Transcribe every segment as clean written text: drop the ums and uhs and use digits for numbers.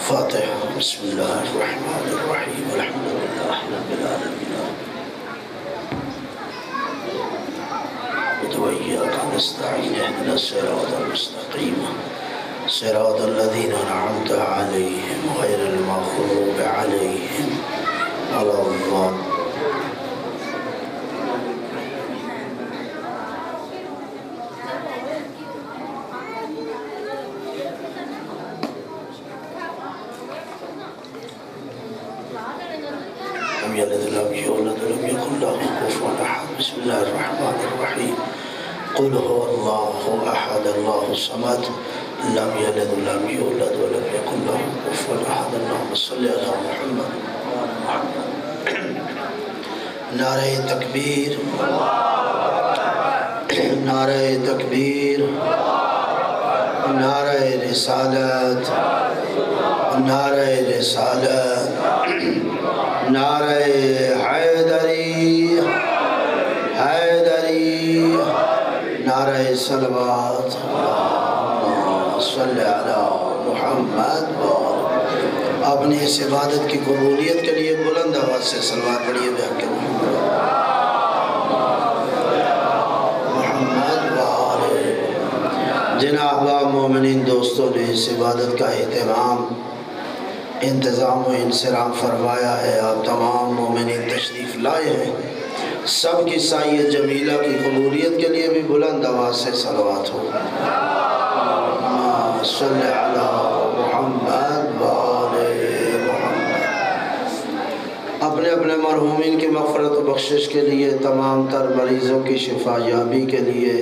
فاتحہ۔ بسم اللہ الرحمن الرحیم الحمدللہ رب العالمین وإياك نستعين اهدنا الصراط المستقيم صراط الذين أنعمت عليهم غير المغضوب عليهم ولا الضالين. لم يلد ولم يولد ولم يكن له كفوا أحد. بسم الله الرحمن الرحيم. قل هو الله أحد الله الصمد لم يلد ولم يولد ولم يكن له كفوا أحد. اللهم صل على محمد. نعرہ تکبیر، نعرہ تکبیر، نعرہ رسالت، نعرہ رسالت، نعرہ حیدری، حیدری، نعرہ صلوات. اللہم صلی علی محمد. اپنی اس عبادت کی قبولیت کے لیے بلند آواز سے صلوات پڑھیے بحق محمد وآلہ. جن احباب مومنین دوستوں نے اس عبادت کا اہتمام، انتظام و انصرام فرمایا ہے، آپ تمام مومنین تشریف لائے ہیں، سب کی سعی جمیلہ کی قبولیت کے لیے بھی بلند آواز سے صلوات ہو. صلی علی محمد وآلہ محمد. اپنے اپنے مرحومین کی مغفرت و بخشش کے لیے، تمام تر مریضوں کی شفا یابی کے لیے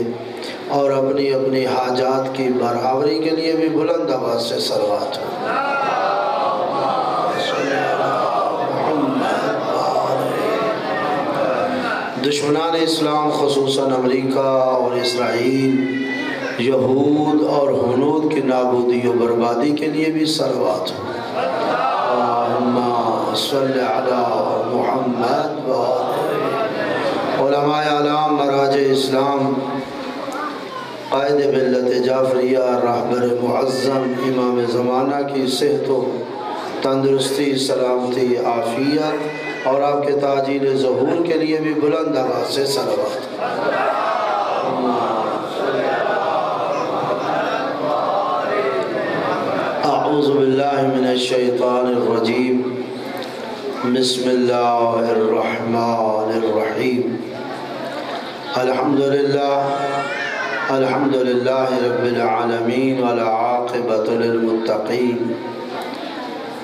اور اپنی اپنی حاجات کی برآوری کے لیے بھی بلند آواز سے صلوات ہو. دشمنان اسلام خصوصاً امریکہ اور اسرائیل، یہود اور ہنود کی نابودی و بربادی کے لیے بھی صلوات ہو. اللہم صلی علی محمد وآلہ. علماء اعلام، مراجع اسلام، قائد ملت جعفریہ، رہبر معظم امام زمانہ کی صحت و تندرستی، سلامتی، عافیت اور آپ کے تاجیل ظہور کے لیے بھی بلند آواز سے صلوات. اعوذ باللہ من الشیطان الرجیم. بسم اللہ الرحمن الرحیم. الحمدللہ رب العالمین والعاقبۃ للمتقین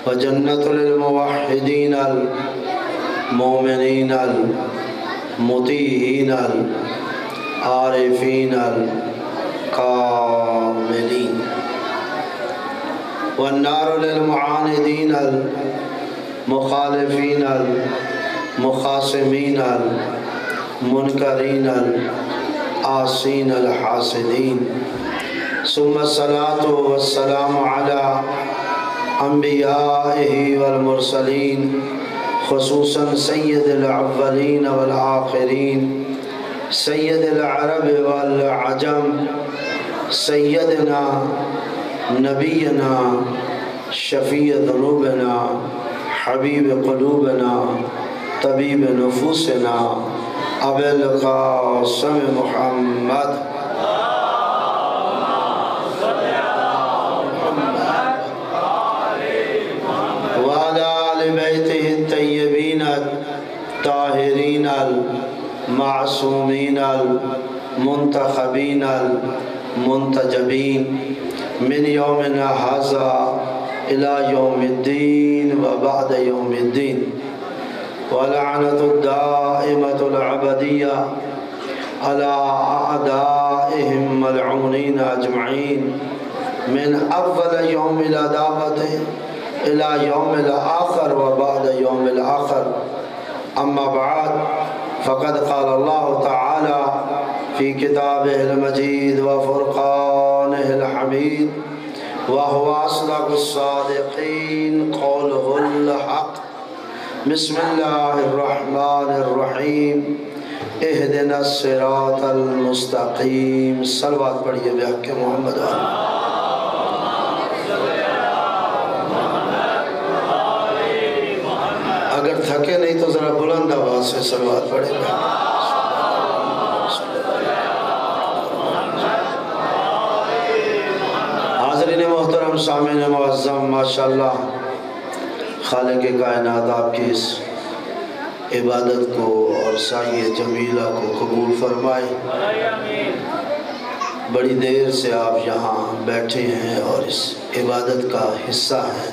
وجنت للموحدین المؤمنین المطیعین العارفین الکاملین والنار للمعاندین المخالفین المخاصمین المنکرین العاصین الحاسدین. ثم الصلاة والسلام علی انبیائہ والمرسلین، خصوصاً سید الاولین والآخرین، سید العرب والعجم، سیدنا نبینا شفیع ذنوبنا حبیب قلوبنا طبیب نفوسنا ابی القاسم محمد وعلى آل بیتہ الطیبین الطاہرین المعصومین المنتخبین المنتجبین من یومنا ھذا الى یوم الدین وبعد یوم الدین. ولعنت الدائمۃ العبدیہ علی اعدائہم ملعونین اجمعین من اول یوم العداوۃ الى یوم الآخر وبعد یوم الآخر. اما بعد فقد قال اللہ تعالی فی کتابہ المجید وفرقانہ الحمید وهو أصدق الصادقين قوله الحق. بسم الله الرحمن الرحيم. اهدنا الصراط المستقيم. صلوات پڑھیے بحق محمد. سے صلوات پڑھیں گے. حاضرین محترم، سامعین معظم، ماشاءاللہ خالق کائنات آپ کی اس عبادت کو اور سعی جمیلہ کو قبول فرمائے. بڑی دیر سے آپ یہاں بیٹھے ہیں اور اس عبادت کا حصہ ہیں.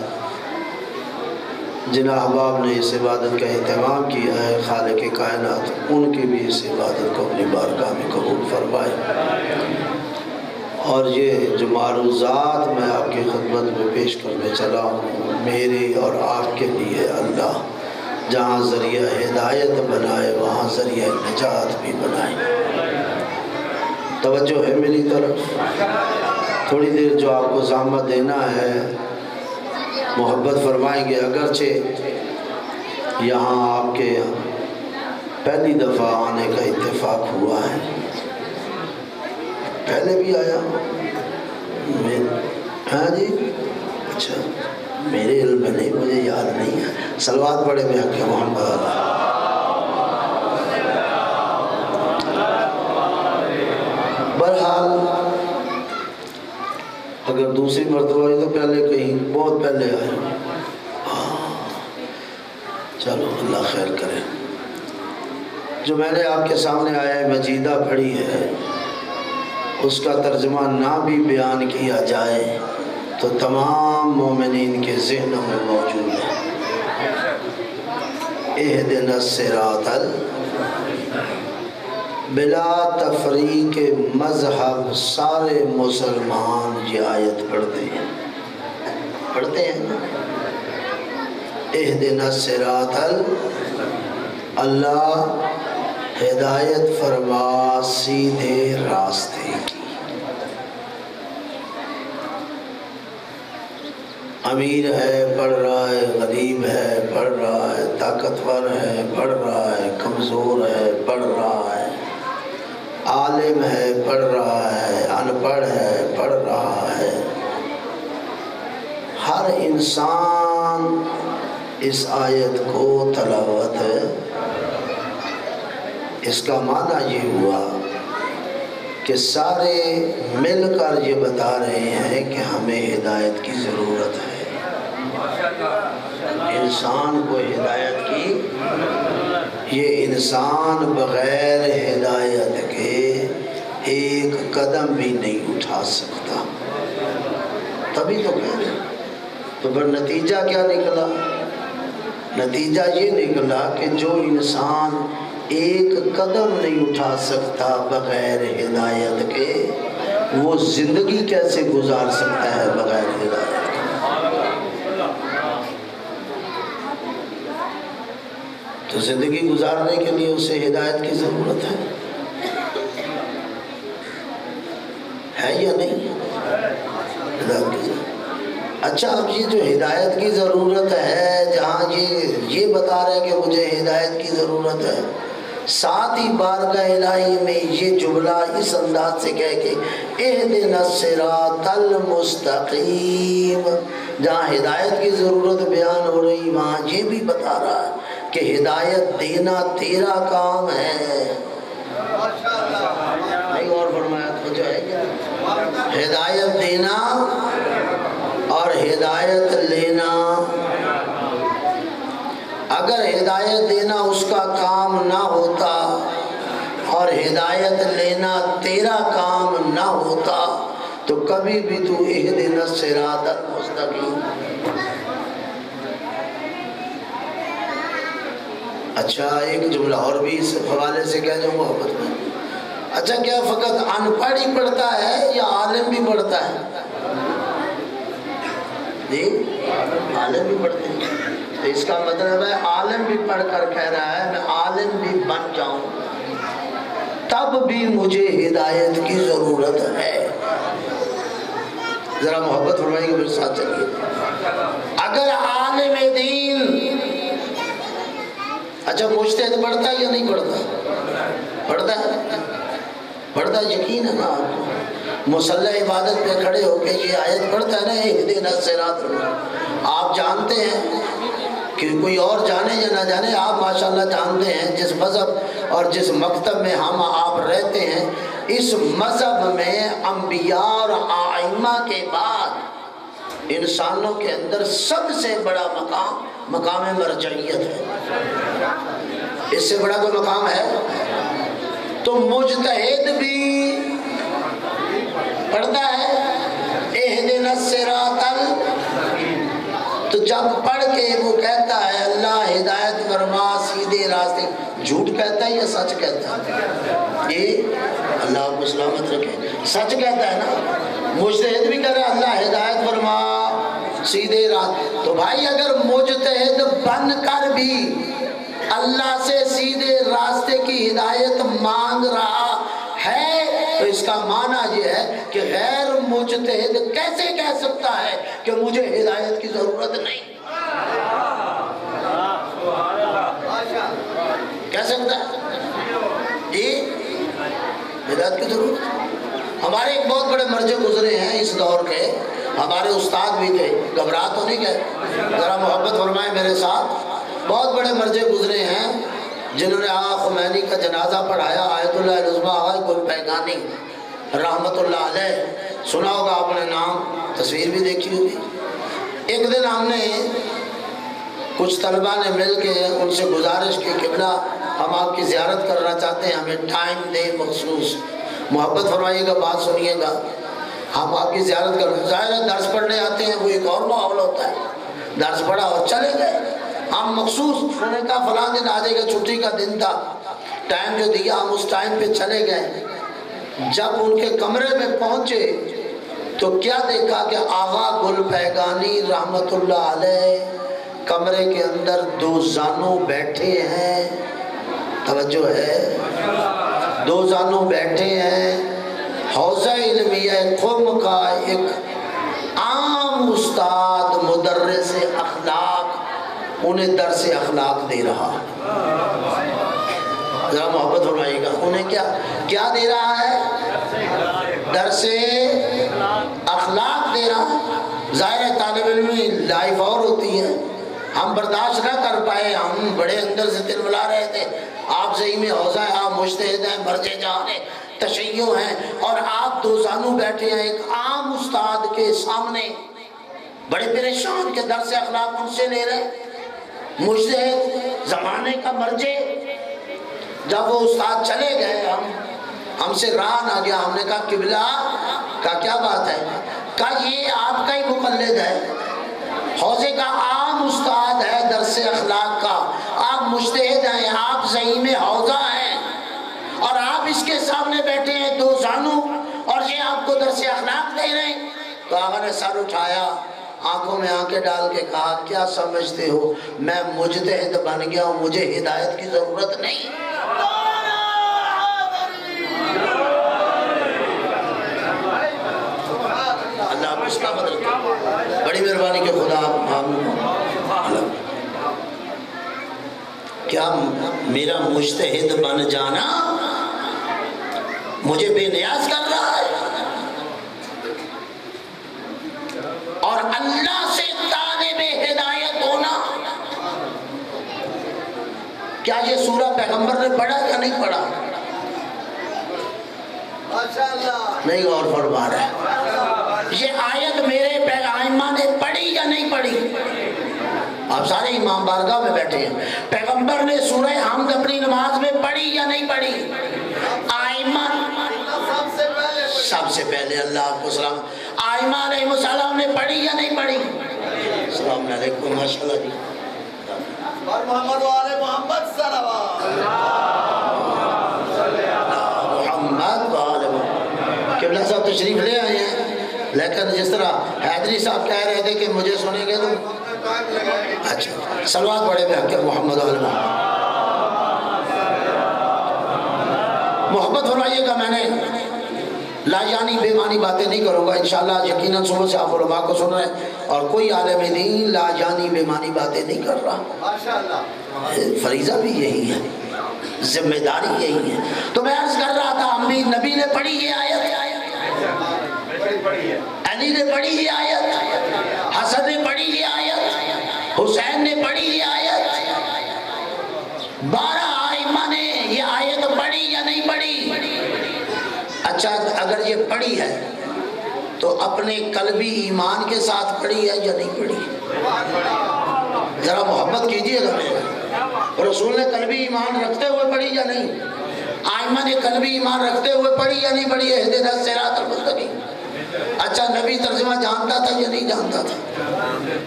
جن احباب نے اس عبادت کا اہتمام کیا ہے، خالق کائنات ان کی بھی اس عبادت کو اپنی بارگاہ میں قبول فرمائے. اور یہ جو معروضات میں آپ کی خدمت میں پیش کرنے چلا ہوں، میرے اور آپ کے لیے اللہ جہاں ذریعہ ہدایت بنائے وہاں ذریعہ نجات بھی بنائے. توجہ ہے میری طرف. تھوڑی دیر جو آپ کو زحمت دینا ہے محبت فرمائیں گے. اگرچہ یہاں آپ کے پہلی دفعہ آنے کا اتفاق ہوا ہے، پہلے بھی آیا ہاں جی، اچھا میرے علم میں نہیں، مجھے یاد نہیں ہے. صلوات پڑھے میں حق محمد اللہ. بہرحال اگر دوسری مرتبہ ہوئی تو پہلے کہیں بہت پہلے آئے. چلو اللہ خیر کرے. جو میں نے آپ کے سامنے آئے مجیدہ پڑھی ہے، اس کا ترجمہ نہ بھی بیان کیا جائے تو تمام مومنین کے ذہنوں میں موجود ہے. اہدنا الصراط بلا تفریق مذہب. سارے مسلمان یہ آیت پڑھتے ہیں نا. اہدنا الصراط، اللہ ہدایت فرما سیدھے راستے کی. امیر ہے پڑھ رہا ہے، غریب ہے پڑھ رہا ہے، طاقتور ہے پڑھ رہا ہے، کمزور ہے پڑھ رہا ہے، عالم ہے پڑھ رہا ہے، ان پڑھ ہے پڑھ رہا ہے. ہر انسان اس آیت کو تلاوت ہے. اس کا معنی یہ ہوا کہ سارے مل کر یہ بتا رہے ہیں کہ ہمیں ہدایت کی ضرورت ہے. انسان کو ہدایت کی، یہ انسان بغیر ہدایت کے ایک قدم بھی نہیں اٹھا سکتا. تبھی تو کہہ رہے. تو پھر نتیجہ کیا نکلا؟ نتیجہ یہ نکلا کہ جو انسان ایک قدم نہیں اٹھا سکتا بغیر ہدایت کے، وہ زندگی کیسے گزار سکتا ہے بغیر ہدایت کے؟ تو زندگی گزارنے کے لیے اسے ہدایت کی ضرورت ہے یا نہیں؟ ہدایت کی ضرورت. اچھا، اب یہ جو ہدایت کی ضرورت ہے، جہاں یہ بتا رہے کہ مجھے ہدایت کی ضرورت ہے، ساتھ ہی بارگاہ الہی میں یہ جملہ اس انداز سے کہہ کے اہدنا الصراط المستقیم، جہاں ہدایت کی ضرورت بیان ہو رہی وہاں یہ بھی بتا رہا ہے کہ ہدایت دینا تیرا کام ہے. نہیں اور فرمایا تو جو ہے ہدایت دینا اور ہدایت لینا. اگر ہدایت دینا اس کا کام نہ ہوتا اور ہدایت لینا تیرا کام نہ ہوتا تو کبھی بھی تو اہدنا الصراط المستقیم. اچھا، ایک جملہ اور بھی اس حوالے سے کہہ جاؤں محبت میں. اچھا، کیا فقط ان پڑھ ہی پڑھتا ہے یا عالم بھی پڑھتا ہے؟ جی، عالم بھی پڑھتے ہیں. تو اس کا مطلب ہے عالم بھی پڑھ کر کہہ رہا ہے میں عالم بھی بن جاؤں تب بھی مجھے ہدایت کی ضرورت ہے. ذرا محبت فرمائیں گے میرے ساتھ چلیے. اگر عالم دین، اچھا مجتہد پڑھتا ہے یا نہیں پڑھتا؟ پڑھتا ہے، پڑھتا ہے. یقین ہے نا آپ کو؟ مصلی عبادت پہ کھڑے ہو کے یہ آیت پڑھتا ہے نا اہدنا الصراط. آپ جانتے ہیں کہ کوئی اور جانے یا نہ جانے، آپ ماشاءاللہ جانتے ہیں جس مذہب اور جس مکتب میں ہم آپ رہتے ہیں، اس مذہب میں انبیاء اور ائمہ کے بعد انسانوں کے اندر سب سے بڑا مقام مرجعیت ہے۔ اس سے بڑا کوئی مقام ہے؟ تو مجتہد بھی پڑھتا ہے اہدنا الصراط تو جب پڑھ کے وہ کہتا ہے اللہ ہدایت فرما سیدھے راستے، جھوٹ کہتا ہے یا سچ کہتا ہے؟ یہ اللہ آپ کو سلامت رکھے، سچ کہتا ہے نا۔ مجتہد بھی کہہ رہا ہے اللہ ہدایت فرما سیدھے راستے، تو بھائی اگر مجتہد بن کر بھی اللہ سے سیدھے راستے کی ہدایت مانگ رہا ہے تو اس کا معنی یہ ہے کہ غیر مجتہد کیسے کہہ سکتا ہے کہ مجھے ہدایت کی ضرورت نہیں؟ کہہ سکتا ہے جی ہدایت کی ضرورت؟ ہمارے ایک بہت بڑے مرجع گزرے ہیں اس دور کے، ہمارے استاد بھی تھے، گھبرا تو نہیں گئے، ذرا محبت فرمائیں میرے ساتھ۔ بہت بڑے مرجع گزرے ہیں جنہوں نے آقا خمینی کا جنازہ پڑھایا، آیت اللہ العظمیٰ آقا گل پیگانی رحمت اللہ علیہ، سنا ہوگا آپ نے نام، تصویر بھی دیکھی ہوگی۔ ایک دن ہم نے کچھ طلبہ نے مل کے ان سے گزارش کی، قبلہ ہم آپ کی زیارت کرنا چاہتے ہیں، ہمیں ٹائم دے مخصوص، محبت فرمائیے گا، بات سنیے گا، ہم آپ کی زیارت کرنا، ظاہر ہے درس پڑھنے آتے ہیں وہ ایک اور ماحول ہوتا ہے، درس پڑھا اور چلے گئے، ہم مخصوص انہوں نے کہا فلاں دن آ جائے گا، چھٹی کا دن تھا، ٹائم جو دیا ہم اس ٹائم پہ چلے گئے۔ جب ان کے کمرے میں پہنچے تو کیا دیکھا کہ آغا گل پیگانی رحمت اللہ علیہ کمرے کے اندر دو زانوں بیٹھے ہیں، توجہ ہے، دو زانوں بیٹھے ہیں، حوزہ علمیہ قم کا ایک عام استاد مدرس اخلاق انہیں درس اخلاق دے رہا، ذرا محبت فرمائیے گا، انہیں کیا دے رہا ہے؟ درس اخلاق دے رہا۔ ظاہر طالب علم لائف اور ہوتی ہے، ہم برداشت نہ کر پائے، ہم بڑے اندر سے دل بلا رہے تھے، آپ صحیح میں حوزہ ہے، آپ مجتہد ہیں، مرجع جان ہیں، تشیع ہیں، اور آپ دو زانوں بیٹھے ہیں ایک عام استاد کے سامنے، بڑے پریشان کے درس اخلاق ان سے لے رہے، مجتہد زمانے کا مرجع۔ جب وہ استاد چلے گئے ہم سے راہ نہ گیا، ہم نے کہا قبلہ کا کیا بات ہے؟ کہا یہ آپ کا ہی مقلد ہے، حوزے کا عام استاد ہے درس اخلاق کا، آپ مجتہد ہیں، آپ زعیم حوزہ ہیں، اور آپ اس کے سامنے بیٹھے ہیں دو زانوں اور یہ آپ کو درس اخلاق دے رہے ہیں۔ تو آقا نے سر اٹھایا، آنکھوں میں آنکھیں ڈال کے کہا کیا سمجھتے ہو میں مجتہد بن گیا ہوں، مجھے ہدایت کی ضرورت نہیں؟ اللہ آپ اس کا مدد، بڑی مہربانی کے خدا کیا میرا مجتہد بن جانا مجھے بے نیاز کر رہا ہے، اور اللہ سے طالب ہدایت ہونا؟ کیا یہ سورہ پیغمبر نے پڑھا یا نہیں پڑھا؟ نہیں غور فرما رہا ہے۔ یہ آیت میرے پیغمبر نے پڑھی یا نہیں پڑھی؟ آپ سارے امام بارگاہ میں بیٹھے ہیں، پیغمبر نے سورہ حمد اپنی نماز میں پڑھی یا نہیں پڑھی؟ آئمہ سب سے پہلے اللہ آپ کو سلام، آئمہ علیہ السلام نے پڑھی یا نہیں پڑھی؟ السلام علیکم، ماشاءاللہ جی، اور محمد و آل محمد صلوات محمد و آل محمد۔ قبلہ صاحب تشریف لے آئے ہیں، لیکن جس طرح حیدری صاحب کہہ رہے تھے کہ مجھے سنیں گے تو اچھا صلوات پڑھے بے حق محمد و آل محمد۔ محبت فرمائیے گا، میں نے لا یعنی بے معنی باتیں نہیں کروں گا انشاءاللہ، یقیناً صبح سے آپ علماء کو سن رہے ہیں، اور کوئی عالم دین لا یعنی بے معنی باتیں نہیں کر رہا، فریضہ بھی یہی ہے، ذمہ داری یہی ہے۔ تو میں عرض کر رہا تھا، ہم بھی نبی نے پڑھی یہ آیت، علی نے پڑھی یہ آیت، حسن نے پڑھی یہ آیت، حسین نے پڑھی یہ اچھا اگر یہ پڑھی ہے تو اپنے قلبی ایمان کے ساتھ پڑھی ہے یا نہیں پڑھی؟ ذرا محبت کیجئے گا میرے رسول نے قلبی ایمان رکھتے ہوئے پڑھی یا نہیں؟ آئمہ نے قلبی ایمان رکھتے ہوئے پڑھی یا نہیں پڑھی؟ اہدنا الصراط المستقیم۔ اچھا نبی ترجمہ جانتا تھا یا نہیں جانتا تھا؟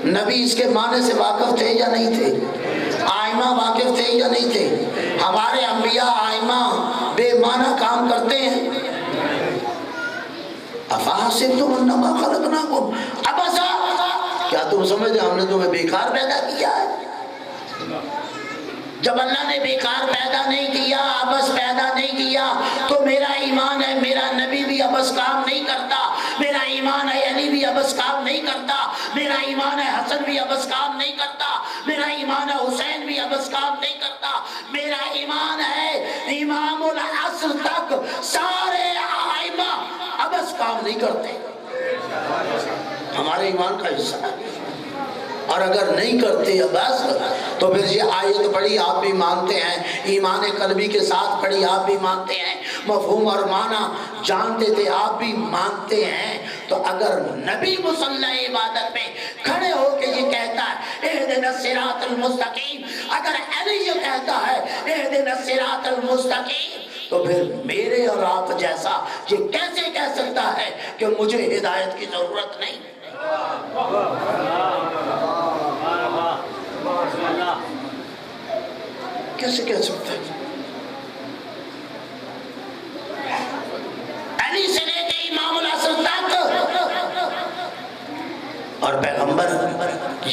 نبی اس کے معنی سے واقف تھے یا نہیں تھے؟ آئمہ واقف تھے یا نہیں تھے؟ ہمارے انبیاء آئمہ بے معنی کام کرتے ہیں؟ افحسبتم انما خلقناکم عبثا، کیا تم سمجھتے ہم نے تمہیں بیکار پیدا کیا ہے؟ جب اللہ نے بیکار پیدا نہیں کیا، عبث پیدا نہیں کیا، تو میرا ایمان ہے میرا نبی بھی عبث کام نہیں کرتا، میرا ایمان ہے علی بھی عبث کام نہیں کرتا، میرا ایمان ہے حسن بھی عبث کام نہیں کرتا، میرا ایمان ہے حسین بھی عبث کام نہیں کرتا، میرا ایمان ہے امام العصر تک سارے آئمہ عبث کام نہیں کرتے، ہمارے ایمان کا حصہ ہے۔ اور اگر نہیں کرتے عبث تو پھر یہ آیت پڑھی آپ بھی مانتے ہیں، ایمان قلبی کے ساتھ پڑھی آپ بھی مانتے ہیں، مفہوم اور معنی جانتے تھے آپ بھی مانتے ہیں، تو اگر نبی مصلی عبادت میں کھڑے ہو کے یہ کہتا ہے اہدنا الصراط المستقیم، اگر علی یہ کہتا ہے اہدنا الصراط المستقیم، تو پھر میرے اور آپ جیسا یہ کیسے کہہ سکتا ہے کہ مجھے ہدایت کی ضرورت نہیں؟ کیسے کہہ سکتا ہے؟ علی سے لے کے امام العصر تک، اور پیغمبر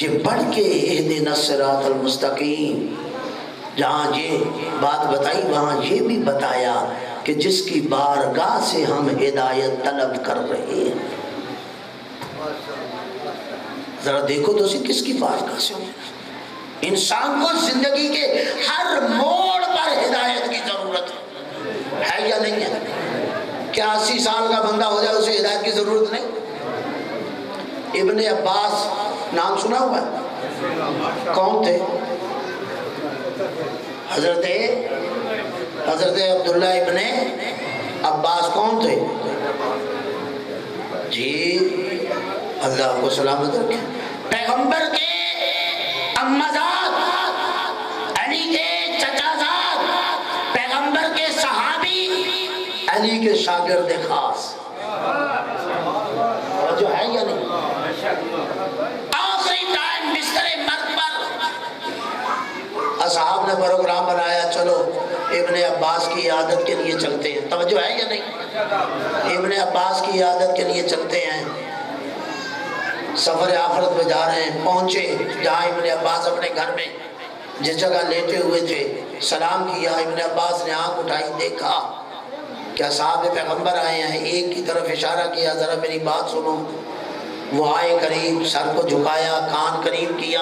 یہ پڑھ کے اہدنا الصراط المستقیم، جہاں یہ بات بتائی وہاں یہ بھی بتایا کہ جس کی بارگاہ سے ہم ہدایت طلب کر رہے ہیں۔ ذرا دیکھو تو کس کی بارگاہ سے ہوں؟ انسان کو زندگی کے ہر موڑ پر ہدایت کی ضرورت ہے یا نہیں ہے؟ کیا 80 سال کا بندہ ہو جائے اسے ہدایت کی ضرورت نہیں؟ ابن عباس نام سنا ہوا ہے؟ کون تھے؟ حضرت عبداللہ ابن عباس کون تھے؟ جی اللہ کو سلامت رکھے، پیغمبر کے امزاد، علی کے چچا زاد، پیغمبر کے صحابی، علی کے شاگرد خاص، جو ہے یا نہیں؟ آخری ٹائم بستر مرگ پر اصحاب نے پروگرام بنایا، چلو ابن عباس کی عیادت کے لیے چلتے ہیں، توجہ ہے یا نہیں؟ ابن عباس کی عیادت کے لیے چلتے ہیں، سفر آخرت میں جا رہے ہیں، پہنچے جہاں ابن عباس اپنے گھر میں جس جگہ لیٹے ہوئے تھے، سلام کیا، ابن عباس نے آنکھ اٹھائی، دیکھا کیا صاحب پیغمبر آئے ہیں، ایک کی طرف اشارہ کیا، ذرا میری بات سنو، وہ آئے قریب، سر کو جھکایا، کان قریب کیا،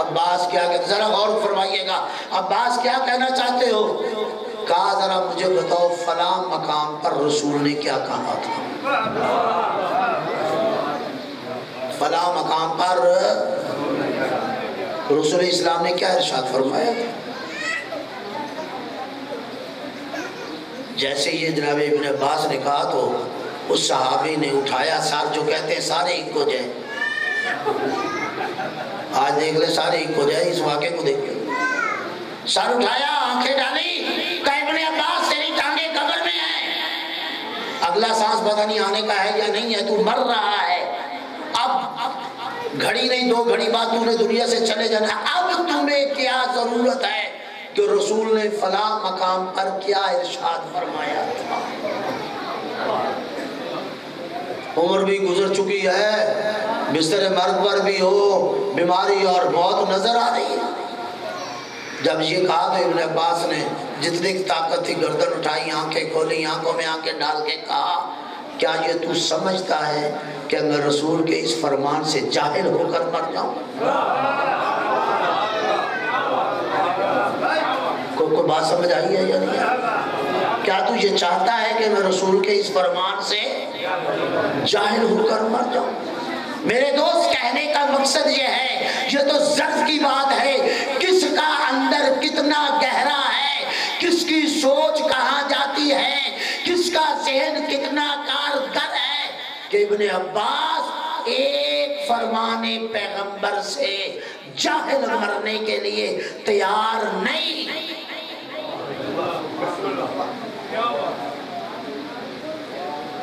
عباس کیا کہتے، ذرا غور فرمائیے گا، عباس کیا کہنا چاہتے ہو؟ کہا ذرا مجھے بتاؤ فلاں مقام پر رسول نے کیا کہا تھا؟ فلاں مقام پر رسول اسلام نے کیا ارشاد فرمایا؟ جیسے یہ جناب ابن عباس نے کہا تو اس صحابی نے اٹھایا سر، جو کہتے ہیں سارے ایک ہو جائے، آج دیکھ لے سارے ایک ہو جائے، اس واقعے کو دیکھ لے، سر اٹھایا، آنکھیں ڈالی، کہا ابن عباس تیری ٹانگیں قبر میں ہیں، اگلا سانس پتہ نہیں آنے کا ہے یا نہیں ہے، تو مر رہا ہے، اب گھڑی نہیں 2 گھڑی بعد تو نے دنیا سے چلے جانا ہے، اب تمہیں کیا ضرورت ہے کہ رسول نے فلاں مقام پر کیا ارشاد فرمایا تھا؟ عمر بھی گزر چکی ہے، بستر مرگ پر بھی ہو، بیماری اور موت نظر آ رہی ہے۔ جب یہ کہا تو ابن عباس نے جتنی طاقت تھی گردن اٹھائی، آنکھیں کھولی، آنکھوں میں آنکھیں ڈال کے کہا کیا یہ تو سمجھتا ہے کہ میں رسول کے اس فرمان سے جاہل ہو کر مر جاؤں؟ کوئی بات سمجھ آئی ہے یا نہیں؟ کیا تو یہ چاہتا ہے کہ میں رسول کے اس فرمان سے جاہل ہو کر مر جاؤں؟ میرے دوست کہنے کا مقصد یہ ہے، یہ تو ظرف کی بات ہے، کس کا اندر کتنا گہرا ہے، کس کی سوچ کہاں جاتی ہے، کس کا ذہن کتنا ابن عباس ایک فرمان پیغمبر سے جاہل مرنے کے لیے تیار نہیں.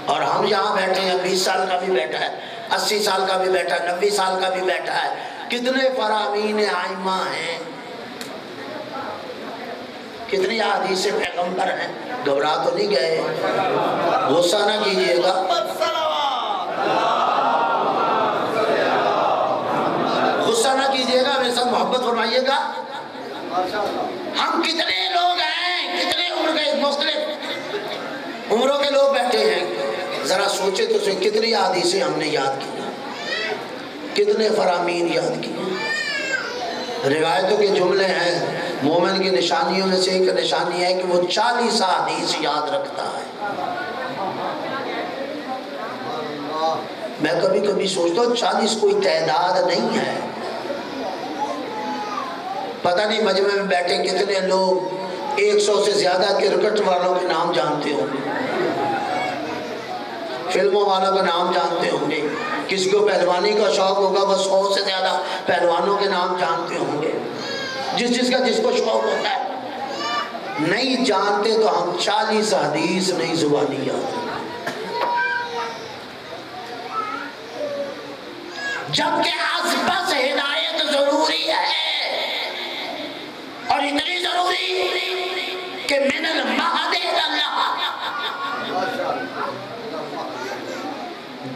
اور ہم یہاں بیٹھے ہیں، 20 سال کا بھی بیٹھا ہے، 80 سال کا بھی بیٹھا ہے، 90 سال کا بھی بیٹھا ہے. کتنے فرامین ائمہ ہیں، کتنی احادیث پیغمبر ہیں. گھبرا تو نہیں گئے؟ غصہ نہ کیجئے گا. غصہ نہ کیجئے گا، میرے ساتھ محبت فرمائیے گا. ہم کتنے لوگ ہیں، کتنے عمر کے مختلف عمروں کے لوگ بیٹھے ہیں. ذرا سوچے تو سے کتنی احادیثیں ہم نے یاد کی، کتنے فرامین یاد کی. روایتوں کے جملے ہیں. مومن کی نشانیوں میں سے ایک نشانی ہے کہ وہ 40 احادیث یاد رکھتا ہے. میں کبھی کبھی سوچتا ہوں 40 کوئی تعداد نہیں ہے. پتہ نہیں مجمع میں بیٹھے کتنے لوگ 100 سے زیادہ کرکٹ والوں کے نام جانتے ہوں گے، فلموں والوں کا نام جانتے ہوں گے. کسی کو پہلوانی کا شوق ہوگا وہ 100 سے زیادہ پہلوانوں کے نام جانتے ہوں گے. جس کا جس کو شوق ہوتا ہے. نہیں جانتے تو ہم 40 حدیث نہیں زبانی یاد. جبکہ آس پاس ہدایت ضروری ہے، اور اتنی ضروری کہ من المہد اللہ،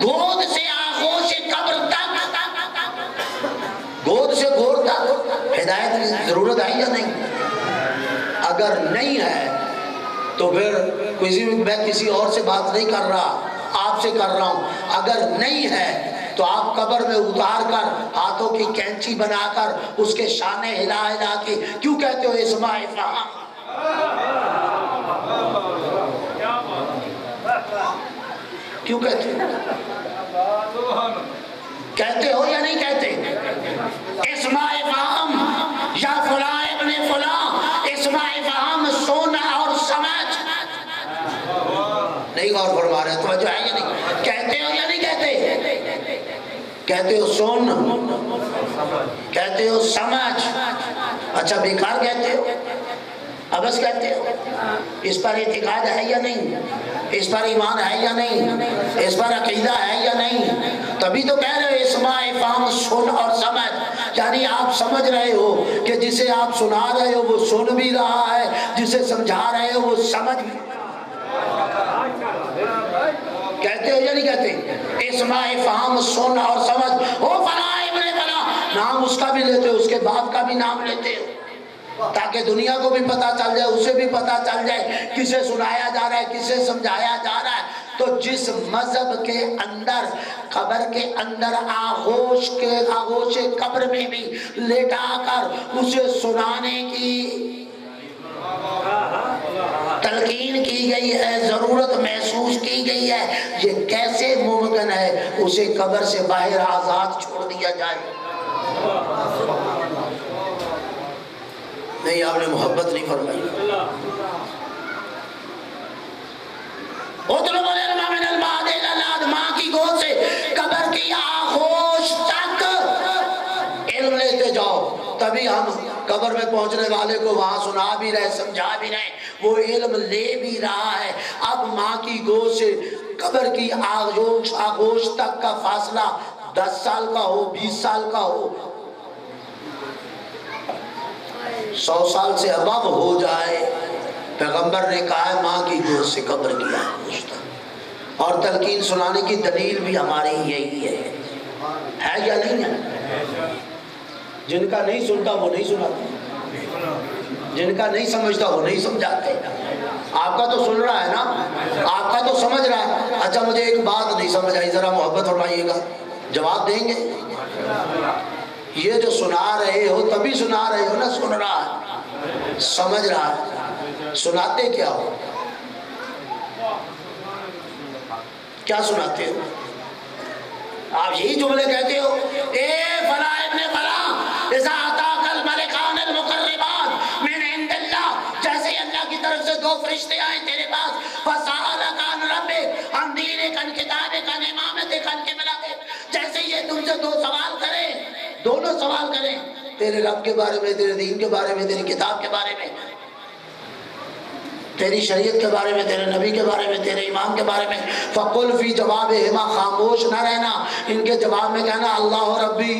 گود سے آغوش قبر تک، گود سے گور تک ہدایت کی ضرورت ہے یا نہیں؟ اگر نہیں ہے تو پھر میں کسی اور سے بات نہیں کر رہا، آپ سے کر رہا ہوں. اگر نہیں ہے تو آپ قبر میں اتار کر ہاتھوں کی کینچی بنا کر اس کے شانے ہلا ہلا کے کیوں کہتے ہو اسماء فہم؟ کیوں کہتے ہو؟ کہتے ہو یا نہیں کہتے؟ اسماء فہم یا فلاں ابن فلاں، اسماء فہم سن اور سمجھ. نہیں غور فرما رہے، توجہ ہے یا نہیں؟ کہتے ہو یا نہیں کہتے؟ کہتے ہو سن، کہتے ہو سمجھ. اچھا بیکار کہتے ہو، ابس کہتے ہو. اس پر اعتقاد ہے یا نہیں؟ اس پر ایمان ہے یا نہیں؟ اس پر عقیدہ ہے یا نہیں؟ تبھی تو کہہ رہے ہو اسماء فہم سن اور سمجھ. یعنی آپ سمجھ رہے ہو کہ جسے آپ سنا رہے ہو وہ سن بھی رہا ہے، جسے سمجھا رہے ہو وہ سمجھ بھی. کہتے ہو یا نہیں کہتے؟ اسماء فہم سن اور سمجھ. او فلاں ابن فلاں، نام اس کا بھی لیتے ہو، اس کے باپ کا بھی نام لیتے ہو، تاکہ دنیا کو بھی پتا چل جائے، اسے بھی پتا چل جائے کسے سنایا جا رہا ہے، کسے سمجھایا جا رہا ہے. تو جس مذہب کے اندر قبر کے اندر آغوش قبر میں بھی لیٹا کر اسے سنانے کی تلقین کی گئی ہے، ضرورت محسوس کی گئی ہے، یہ کیسے ممکن ہے اسے قبر سے باہر آزاد چھوڑ دیا جائے؟ نہیں، آپ نے محبت نہیں فرمائی. اطلب العلم من المہد الی اللحد، ماں کی گود سے قبر کی آغوش تک علم لیتے جاؤ. تبھی ہم قبر میں پہنچنے والے کو وہاں سنا بھی رہے، سمجھا بھی رہے، وہ علم لے بھی رہا ہے. اب ماں کی گود سے قبر کی آغوش تک کا فاصلہ 10 سال کا ہو، 20 سال کا ہو، 100 سال سے اباب ہو جائے، پیغمبر نے کہا ہے ماں کی گود سے قبر کی آغوش تک. اور تلقین سنانے کی دلیل بھی ہماری یہی ہے یا نہیں ہے؟ جن کا نہیں سنتا وہ نہیں سناتے، جن کا نہیں سمجھتا وہ نہیں سمجھاتے. آپ کا تو سن رہا ہے نا، آپ کا تو سمجھ رہا ہے. اچھا مجھے ایک بات نہیں سمجھ آئی، ذرا محبت فرمائیے گا، جواب دیں گے؟ یہ جو سنا رہے ہو تبھی سنا رہے ہو نا، سن رہا ہے، سمجھ رہا ہے. سناتے کیا ہو؟ کیا سناتے ہو؟ آپ یہی جملے کہتے ہو، اے فلاں ابن فلاں اذا اتاک الملکان المقربان من عند اللہ، جیسے اللہ کی طرف سے 2 فرشتے آئے تیرے پاس، فسألک عن ربک، عن دینک، عن کتابک، عن امامتک، عن چاہیے تم سے دو سوال کریں، دونوں سوال کریں، تیرے رب کے بارے میں، تیرے دین کے بارے میں، تیری کتاب کے بارے میں، تیری شریعت کے بارے میں، تیرے نبی کے بارے میں، تیرے امام کے بارے میں. فقل فی جوابہما، خاموش نہ رہنا، ان کے جواب میں کہنا اللہ ربی،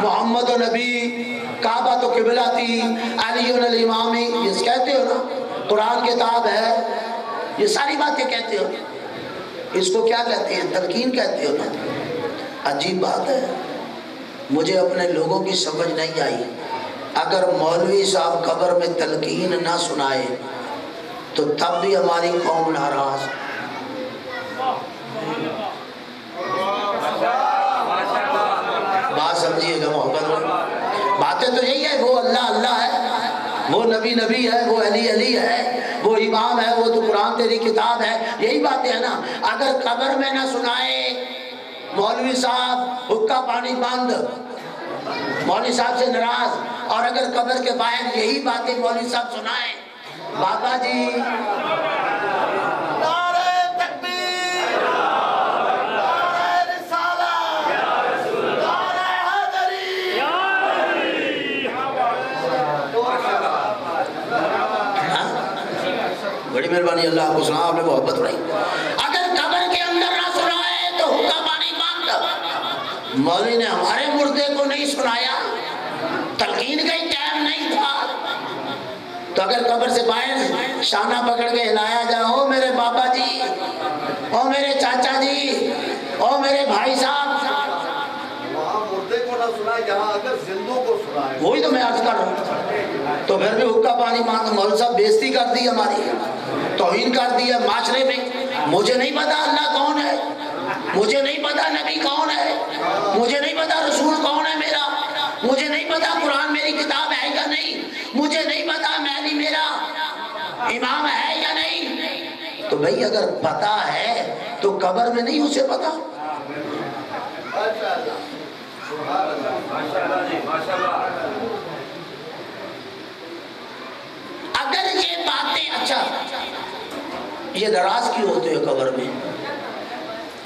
محمد و نبی، کعبہ تو قبلہ تھی، علی الامامی، یہ کہتے ہو نا، قرآن کتاب ہے، یہ ساری باتیں کہتے ہو. اس کو کیا کہتے ہیں؟ تلقین کہتے ہو نا. عجیب بات ہے، مجھے اپنے لوگوں کی سمجھ نہیں آئی. اگر مولوی صاحب قبر میں تلقین نہ سنائے تو تب بھی ہماری قوم ناراض. بات سمجھیے گا محبت میں، باتیں تو یہی ہے، وہ اللہ اللہ ہے، وہ نبی نبی ہے، وہ علی علی ہے، وہ امام ہے، وہ تو قرآن تیری کتاب ہے، یہی باتیں ہیں نا. اگر قبر میں نہ سنائے مولوی صاحب حکا پانی بند، مولوی صاحب سے ناراض، اور اگر قبر کے باہر یہی باتیں مولوی صاحب سنائیں، بابا جی نعرہ تکبیر، نعرہ رسالہ، نعرہ حیدری، بڑی مہربانی، اللہ آپ کو سنا، آپ نے محبت بڑھائی. اگر قبر کے اندر نہ سنائے تو حکا پانی بند. مولوی نے ہمارے مردے کو نہیں سنایا، تلقین کا ہی ٹائم نہیں تھا، تو اگر قبر سے باہر شانہ پکڑ کے ہلایا جائے، او میرے بابا جی، او میرے چاچا جی، او میرے بھائی صاحب، وہاں مردے کو نہ سنائے، یہاں اگر زندوں کو سنائے. وہی تو میں عرض کر رہا ہوں. تو پھر بھی حکا پانی مانگ، مولوی صاحب بےزتی کر دی ہماری، توہین کر دی ہے معاشرے میں. مجھے نہیں پتا اللہ کون ہے، مجھے نہیں پتا نبی کون ہے، مجھے نہیں پتا رسول کون ہے میرا، مجھے نہیں پتا قرآن میری کتاب ہے یا نہیں، مجھے نہیں پتا مہدی میرا امام ہے یا نہیں. تو بھئی اگر پتا ہے تو قبر میں نہیں اسے پتا. اگر یہ باتیں، اچھا یہ ناراض کیوں ہوتے ہیں قبر میں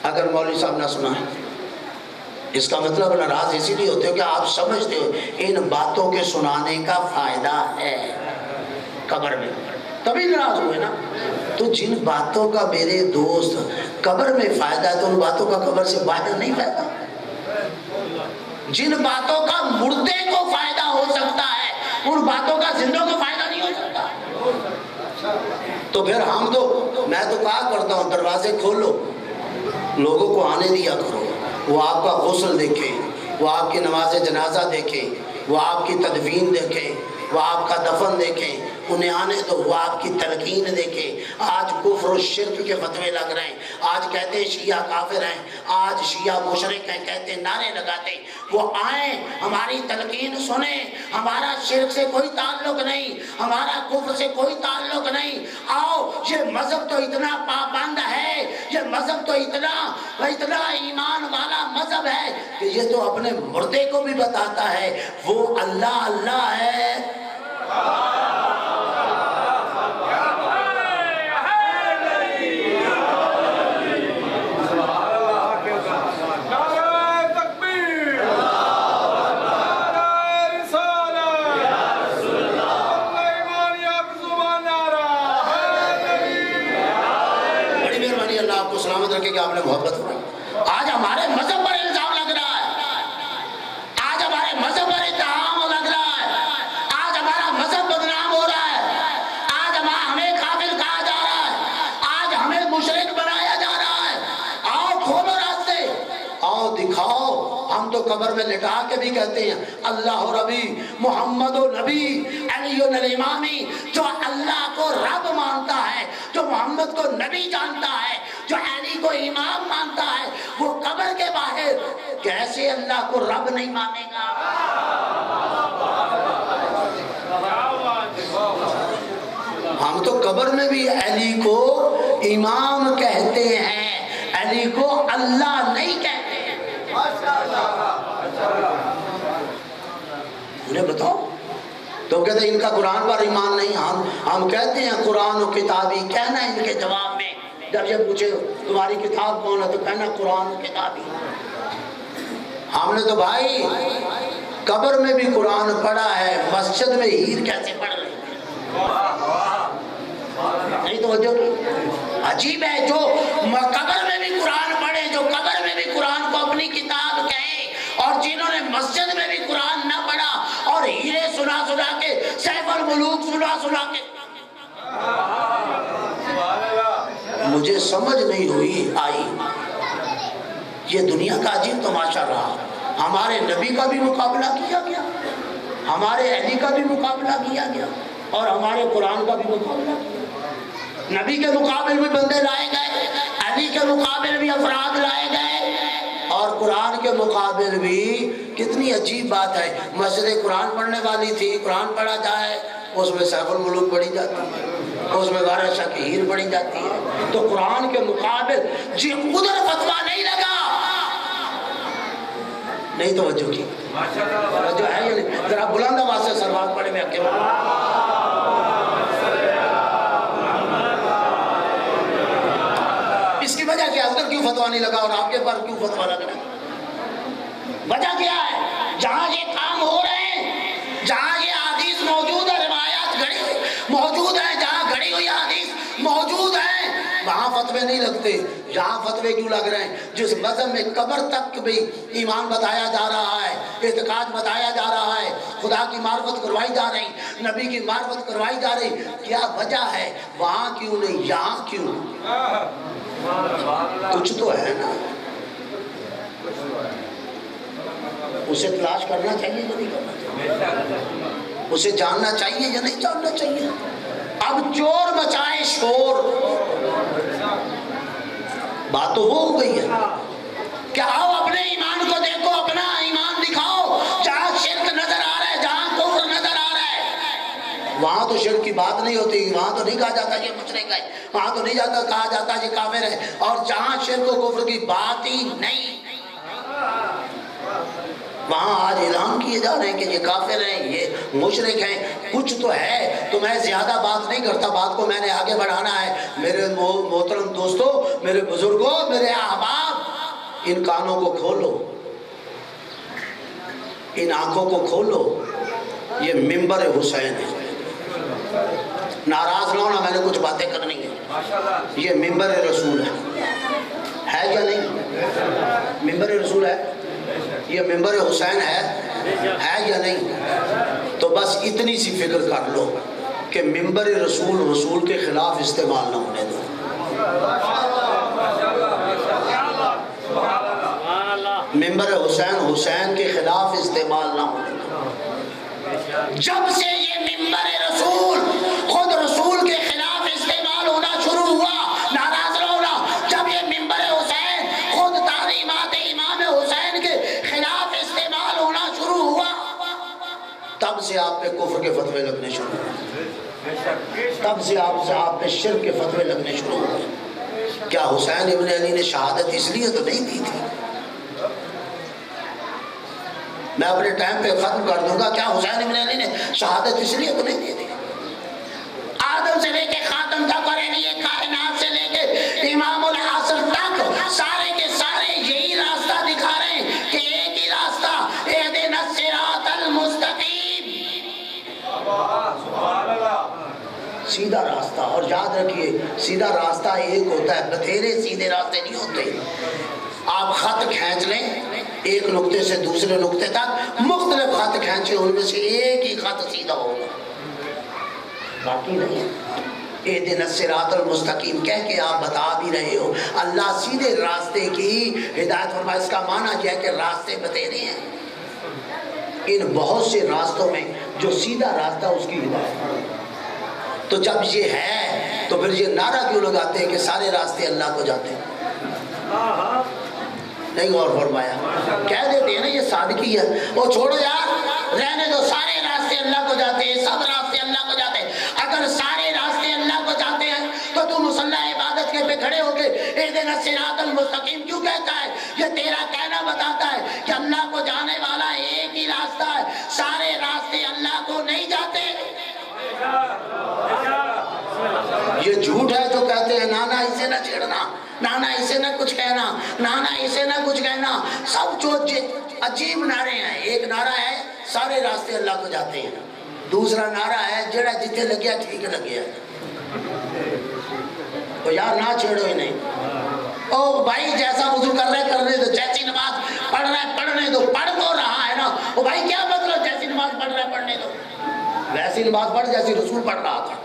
اگر مولوی صاحب نہ سنائیں؟ اس کا مطلب ناراض اسی لیے ہوتے ہو کہ آپ سمجھتے ہو ان باتوں کے سنانے کا فائدہ ہے قبر میں، تبھی ناراض ہوئے نا. تو جن باتوں کا میرے دوست قبر میں فائدہ ہے تو ان باتوں کا قبر سے فائدہ نہیں فائدہ. جن باتوں کا مردے کو فائدہ ہو سکتا ہے ان باتوں کا زندوں کو فائدہ نہیں ہو سکتا. تو پھر ہم تو، میں تو کہا کرتا ہوں دروازے کھولو، لوگوں کو آنے دیا کرو، وہ آپ کا غسل دیکھیں، وہ آپ کی نماز جنازہ دیکھیں، وہ آپ کی تدفین دیکھیں، وہ آپ کا دفن دیکھیں، انہیں آنے دو، وہ آپ کی تلقین دیکھیں. آج کفر و شرک کے فتوے لگ رہے ہیں، آج کہتے ہیں شیعہ کافر ہیں، آج شیعہ مشرک ہیں، کہتے ہیں نعرے لگاتے. وہ آئیں، ہماری تلقین سنیں، ہمارا شرک سے کوئی تعلق نہیں، ہمارا کفر سے کوئی تعلق نہیں. آؤ، یہ مذہب تو اتنا پابند ہے، یہ مذہب تو اتنا ایمان والا مذہب ہے کہ یہ تو اپنے مردے کو بھی بتاتا ہے وہ اللہ اللہ ہے. کہ آپ نے محبت کی. آج ہمارے مذہب پر الزام لگ رہا ہے، آج ہمارے مذہب پر اتہام لگ رہا ہے، آج ہمارا مذہب بدنام ہو رہا ہے، آج ہمیں کافر کہا جا رہا ہے، آج ہمیں مشرک بنایا جا رہا ہے. آؤ کھولو راستے، آؤ دکھاؤ. ہم تو قبر میں لٹا کے بھی کہتے ہیں اللہ ربی، محمد و نبی، علی الامامی. جو اللہ کو رب مانتا ہے، جو محمد کو نبی جانتا ہے، جو علی کو امام مانتا ہے، وہ قبر کے باہر کیسے اللہ کو رب نہیں مانے گا؟ ہم تو قبر میں بھی علی کو امام کہتے ہیں، علی کو اللہ نہیں کہتے ہیں. انہیں بتاؤ. تو کہتے ہیں ان کا قرآن پر ایمان نہیں. ہم کہتے ہیں قرآن و کتابی، کہنا ہے ان کے جواب میں جب یہ پوچھے تمہاری کتاب کون ہے تو کہنا قرآن کتاب ہی. ہم نے تو بھائی قبر میں بھی قرآن پڑھا ہے، مسجد میں ہیر کیسے پڑھ رہے نہیں توجہ کی؟ عجیب ہے جو قبر میں بھی قرآن پڑھے، جو قبر میں بھی قرآن کو اپنی کتاب کہے، اور جنہوں نے مسجد میں بھی قرآن نہ پڑھا اور ہیرے سنا سنا کے، سیف الملوک سنا سنا کے. مجھے سمجھ نہیں ہوئی آئی. یہ دنیا کا عجیب تماشا رہا. ہمارے نبی کا بھی مقابلہ کیا گیا، ہمارے علی کا بھی مقابلہ کیا گیا، اور ہمارے قرآن کا بھی مقابلہ کیا. نبی کے مقابل بھی بندے لائے گئے، علی کے مقابل بھی افراد لائے گئے، اور قرآن کے مقابل بھی. کتنی عجیب بات ہے. مسجد قرآن پڑھنے والی تھی، قرآن پڑھا جائے اس میں سیف الملوک پڑھی جاتی ہے، اس میں وارث شاہ کی ہیر پڑھی جاتی ہے. تو قرآن کے مقابل جی ادھر فتویٰ نہیں لگا. نہیں توجہ کی؟ توجہ ہے یا نہیں؟ ذرا بلند آواز سے سلوات پڑھے میں اکیلا. اس کی وجہ کیا؟ ادھر کیوں فتویٰ نہیں لگا اور آپ کے پر کیوں فتویٰ لگ رہا ہے؟ وجہ کیا ہے؟ جہاں یہ کام ہو رہے ہیں، جہاں یہ حدیث موجود ہے، روایات گھڑی ہوئی موجود ہیں، جہاں گھڑی ہوئی حدیث موجود ہیں، وہاں فتوے نہیں لگتے. یہاں فتوے کیوں لگ رہے ہیں؟ جس مذہب میں قبر تک بھی ایمان بتایا جا رہا ہے، اعتقاد بتایا جا رہا ہے، خدا کی معرفت کروائی جا رہی، نبی کی معرفت کروائی جا رہی، کیا وجہ ہے؟ وہاں کیوں نہیں، یہاں کیوں؟ کچھ تو ہے نا. اسے تلاش کرنا چاہیے یا نہیں کرنا چاہیے؟ اسے جاننا چاہیے یا نہیں جاننا چاہیے؟ اب چور مچائے شور، بات تو وہ ہو گئی ہے کہ آؤ اپنے ایمان کو دیکھو، اپنا ایمان دکھاؤ. جہاں شرک نظر آ رہا ہے، جہاں کفر نظر آ رہا ہے، وہاں تو شرک کی بات نہیں ہوتی. وہاں تو نہیں کہا جاتا یہ مشرک ہے، وہاں تو نہیں جاتا کہا جاتا یہ کافر ہے. اور جہاں شرک و کفر کی بات ہی نہیں، وہاں آج اعلان کیے جا رہے ہیں کہ یہ کافر ہیں، یہ مشرک ہیں. کچھ تو ہے. تو میں زیادہ بات نہیں کرتا، بات کو میں نے آگے بڑھانا ہے. میرے محترم دوستو، میرے بزرگوں، میرے احباب، ان کانوں کو کھولو، ان آنکھوں کو کھولو. یہ منبر حسین ہے. ناراض نہ ہونا، میں نے کچھ باتیں کرنی ہیں. یہ منبر رسول ہے یا نہیں؟ منبر رسول ہے. یہ منبر حسین ہے یا نہیں؟ تو بس اتنی سی فکر کر لو کہ منبر رسول کے خلاف استعمال نہ ہونے دو. منبر حسین کے خلاف استعمال نہ ہونے دو. جب سے یہ منبر رسول خود رسول کے خلاف استعمال ہونا شروع ہوا، ناراض نہ ہونا، جب یہ منبر حسین خود تعلیمات امام حسین کے خلاف استعمال ہونا شروع ہوا، تب سے آپ پہ کفر کے فتوے لگنے شروع ہوئے، تب سے آپ پہ شرک کے فتوے لگنے شروع ہوئے. کیا حسین ابن علی نے شہادت اس لیے تو نہیں دی تھی؟ میں اپنے ٹائم پہ ختم کر دوں گا. کیا حسین ابن علی نے شہادت اس لیے تو نہیں دی تھی؟ آدم سے لے کے خاتم تک اور کائنات سے لے کے امام العصر تک سارے کے سارے یہی راستہ دکھا رہے ہیں کہ ایک ہی راستہ، اہدنا الصراط المستقیم، سیدھا راستہ. اور یاد رکھیے سیدھا راستہ ایک ہوتا ہے، بتھیرے سیدھے راستے نہیں ہوتے. آپ خط کھینچ لیں ایک نقطے سے دوسرے نقطے تک، مختلف خط کھینچے، ان میں سے ایک ہی خط سیدھا ہوگا، باقی نہیں. اہدنا الصراط المستقیم کہہ کے آپ بتا بھی رہے ہو. اللہ سیدھے راستے کی ہدایت فرمائے. اس کا معنی یہ ہے کہ راستے بتیرے ہیں. ان بہت سے راستوں میں جو سیدھا راستہ اس کی ہدایت. تو جب یہ ہے تو پھر یہ نعرہ کیوں لگاتے ہیں کہ سارے راستے اللہ کو جاتے ہیں؟ نہیں غور فرمایا. کہہ دیتے ہیں نا یہ صادقی ہے. وہ چھوڑو یار، رہنے دو. سارے راستے اللہ کو جاتے ہیں، سب راستے اللہ کو جاتے ہیں. اگر سارے راستے اللہ کو جاتے ہیں تو تم مصلی عبادت کے پہ کھڑے ہو کے اہدنا الصراط المستقیم کیوں کہتا ہے؟ یہ تیرا کہنا بتاتا ہے کہ اللہ کو جانے والا ایک ہی راستہ ہے، سارے راستے اللہ کو نہیں جاتے. یہ جھوٹ ہے جو کہتے ہیں نانا اسے اسے نہ چھیڑنا، نانا اسے نہ کچھ کہنا، نانا اسے نہ کچھ کہنا، سب جو عجیب نعرے ہیں. ایک نعرہ ہے سارے راستے اللہ کو جاتے ہیں، دوسرا نعرہ ہے جڑا جتنے لگیا ٹھیک لگیا. تو یار نہ چھیڑو ہی نہیں. او بھائی جیسا وضو کر رہے کرنے دو، جیسی نماز پڑھ رہا ہے پڑھنے دو، پڑھ تو رہا ہے نا. او بھائی کیا مطلب جیسی نماز پڑھ رہا ہے پڑھنے دو؟ ویسی نماز پڑھ جیسی رسول پڑھ رہا تھا،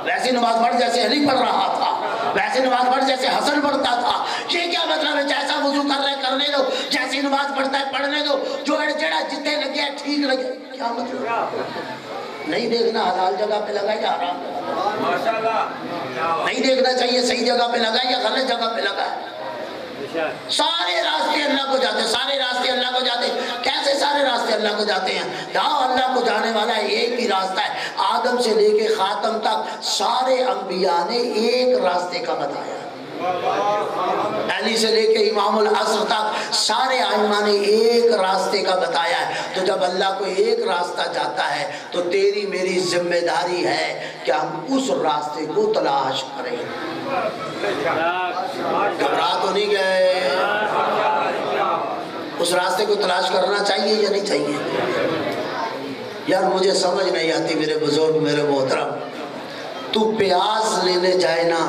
ویسی نماز پڑھ جیسے علی پڑھ رہا تھا، ویسی نماز پڑھ جیسے حسن پڑھتا تھا. یہ کیا مطلب ہے جیسا وضو کر رہے کرنے دو، جیسی نماز پڑھتا ہے پڑھنے دو، جو جڑا جتنے لگیا ٹھیک لگے؟ کیا مطلب؟ نہیں دیکھنا حلال جگہ پہ لگا یا حرام نہیں دیکھنا چاہیے صحیح جگہ پہ لگا یا غلط جگہ پہ لگا. سارے راستے اللہ کو جاتے، سارے راستے اللہ کو جاتے. کیسے سارے راستے اللہ کو جاتے ہیں؟ جہاں اللہ کو جانے والا ہے ایک ہی راستہ ہے. آدم سے لے کے خاتم تک سارے انبیاء نے ایک راستے کا بتایا. علی سے لے کے امام العصر تک سارے ائمہ نے ایک راستے کا بتایا ہے. تو جب اللہ کو ایک راستہ جاتا ہے تو تیری میری ذمہ داری ہے کہ ہم اس راستے کو تلاش کریں. گھبرا تو نہیں گئے؟ اس راستے کو تلاش کرنا چاہیے یا نہیں چاہیے؟ یار مجھے سمجھ نہیں آتی میرے بزرگ میرے محترم. تو پیاز لینے جائے نا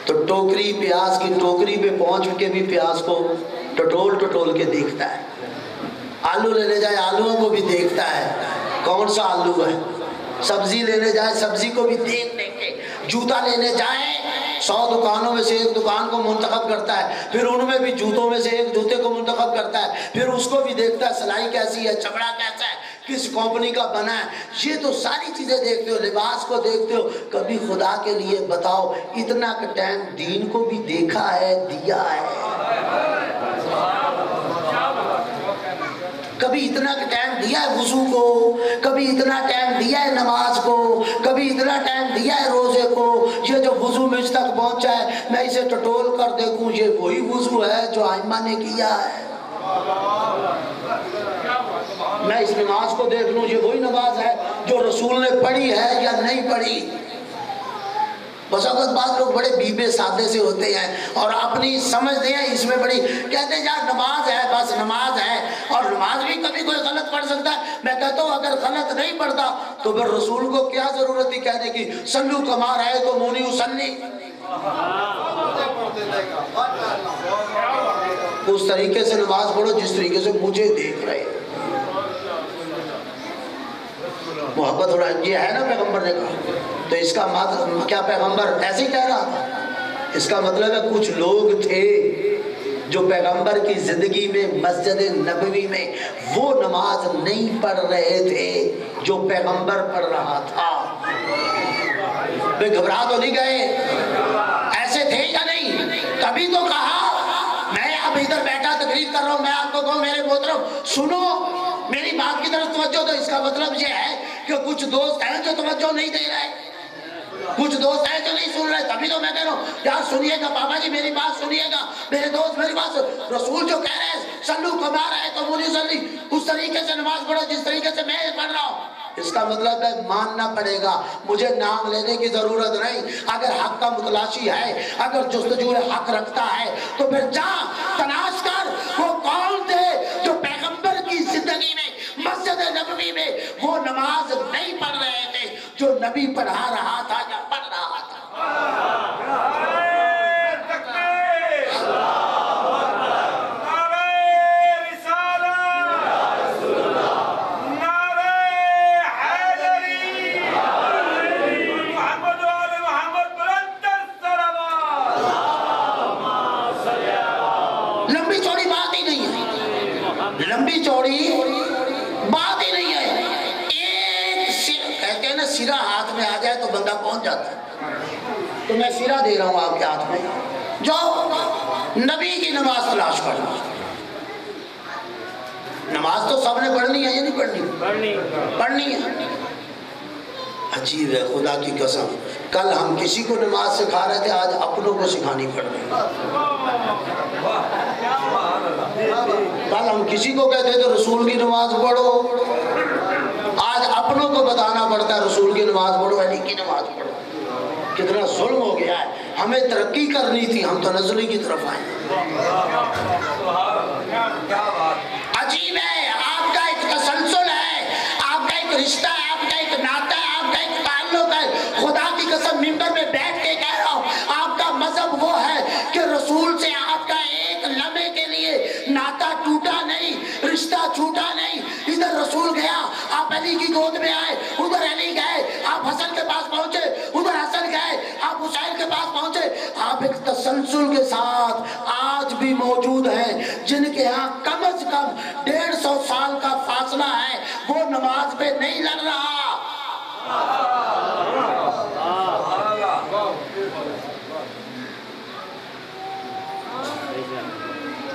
تو ٹوکری پیاز کی ٹوکری پہ پہنچ کے بھی پیاز کو ٹٹول کے دیکھتا ہے. آلو لینے جائے آلووں کو بھی دیکھتا ہے کون سا آلو ہے. سبزی لینے جائے سبزی کو بھی دیکھ کے. جوتا لینے جائے 100 دکانوں میں سے ایک دکان کو منتخب کرتا ہے، پھر ان میں بھی جوتوں میں سے ایک جوتے کو منتخب کرتا ہے، پھر اس کو بھی دیکھتا ہے سلائی کیسی ہے، چمڑا کیسا ہے، کس کمپنی کا بنا ہے. یہ تو ساری چیزیں دیکھتے ہو، لباس کو دیکھتے ہو. کبھی خدا کے لیے بتاؤ اتنا کا ٹائم دین کو بھی دیکھا ہے، دیا ہے؟ کبھی اتنا ٹائم دیا ہے وضو کو، کبھی اتنا ٹائم دیا ہے نماز کو، کبھی اتنا ٹائم دیا ہے روزے کو. یہ جو وضو مجھ تک پہنچا ہے میں اسے ٹٹول کر دیکھوں یہ وہی وضو ہے جو ائمہ نے کیا ہے. میں اس نماز کو دیکھ لوں یہ وہی نماز ہے جو رسول نے پڑھی ہے یا نہیں پڑھی. بس اوقات بعض لوگ بڑے بیبے سادے سے ہوتے ہیں اور اپنی سمجھتے ہیں اس میں بڑی کہتے ہیں یار نماز ہے بس نماز ہے، اور نماز بھی کبھی کوئی غلط پڑھ سکتا ہے. میں کہتا ہوں اگر غلط نہیں پڑھتا تو پھر رسول کو کیا ضرورت تھی کہنے کی سلو کما رہے تو مونی اسلی. اس طریقے سے نماز پڑھو جس طریقے سے مجھے دیکھ رہے. محبت ہو رہا ہے، یہ ہے نا پیغمبر نے کہا. تو اس کا مطلب کیا پیغمبر ایسے ہی کہہ رہا تھا؟ اس کا مطلب ہے کچھ لوگ تھے جو پیغمبر کی زندگی میں مسجد نبوی میں وہ نماز نہیں پڑھ رہے تھے جو پیغمبر پڑھ رہا تھا. بے گھبرا تو نہیں گئے؟ ایسے تھے یا نہیں؟ تبھی تو کہا میں اب ادھر بیٹھا تقریر کر رہا ہوں، میں آپ کو کہوں میرے محترم سنو میری بات کی طرف توجہ دو. اس کا مطلب یہ ہے کہ کچھ دوست ہیں جو توجہ نہیں دے رہے، کچھ دوست ہیں جو نہیں سن رہے. تبھی تو میں کہہ رہا ہوں یار سنیے گا بابا جی میری بات سنیے گا، میرے دوست میری بات. رسول جو کہہ رہے ہیں سلو کما رہا ہے تو مونی صلی، اس طریقے سے نماز پڑھو جس طریقے سے میں پڑھ رہا ہوں. اس کا مطلب ہے ماننا پڑے گا، مجھے نام لینے کی ضرورت نہیں. اگر حق کا متلاشی ہے، اگر جستجو حق رکھتا ہے تو پھر جا تلاش کر وہ کون تھے جو پیغمبر کی زندگی میں مسجد نبوی میں وہ نماز نہیں پڑھ رہے تھے جو نبی پڑھا رہا تھا یا پڑھ رہا تھا. لمبی چوڑی بات ہی نہیں ہے. ایک کہتے ہیں نا سرا ہاتھ میں آ جائے تو بندہ پہنچ جاتا ہے. تو میں سرا دے رہا ہوں آپ کے ہاتھ میں، جو نبی کی نماز تلاش کرنا. نماز تو سب نے پڑھنی ہے یا نہیں پڑھنی؟ پڑھنی ہے. عجیب ہے خدا کی قسم، کل ہم کسی کو نماز سکھا رہے تھے آج اپنوں کو سکھانی پڑ رہی ہے. کل ہم کسی کو کہتے تھے رسول کی نماز پڑھو، آج اپنوں کو بتانا پڑتا ہے رسول کی نماز پڑھو علی کی نماز پڑھو. کتنا ظلم ہو گیا ہے. ہمیں ترقی کرنی تھی، ہم تنزلی کی طرف آئے. عجیب ہے، آپ کا ایک تسلسل ہے، آپ کا ایک رشتہ ہے، آپ کا ایک ناطہ ہے، آپ کا ایک تعلق ہے. خدا کی قسم ممبر میں بیٹھ کے کہہ رہا ہوں، آپ کا مذہب وہ ہے کہ رسول سے آپ کا ایک لمحے کے لیے ناطہ ٹوٹا نہیں، رشتہ چھوٹا نہیں. ادھر رسول گیا، آپ علی کی گود میں آئے، ادھر علی گئے، آپ حسن کے پاس پہنچے، ادھر حسن گئے، آپ حسین کے پاس پہنچے. آپ ایک تسلسل کے ساتھ آج بھی موجود ہیں. جن کے ہاں کم از کم 150 سال کا فاصلہ ہے، وہ نماز پہ نہیں لڑ رہا.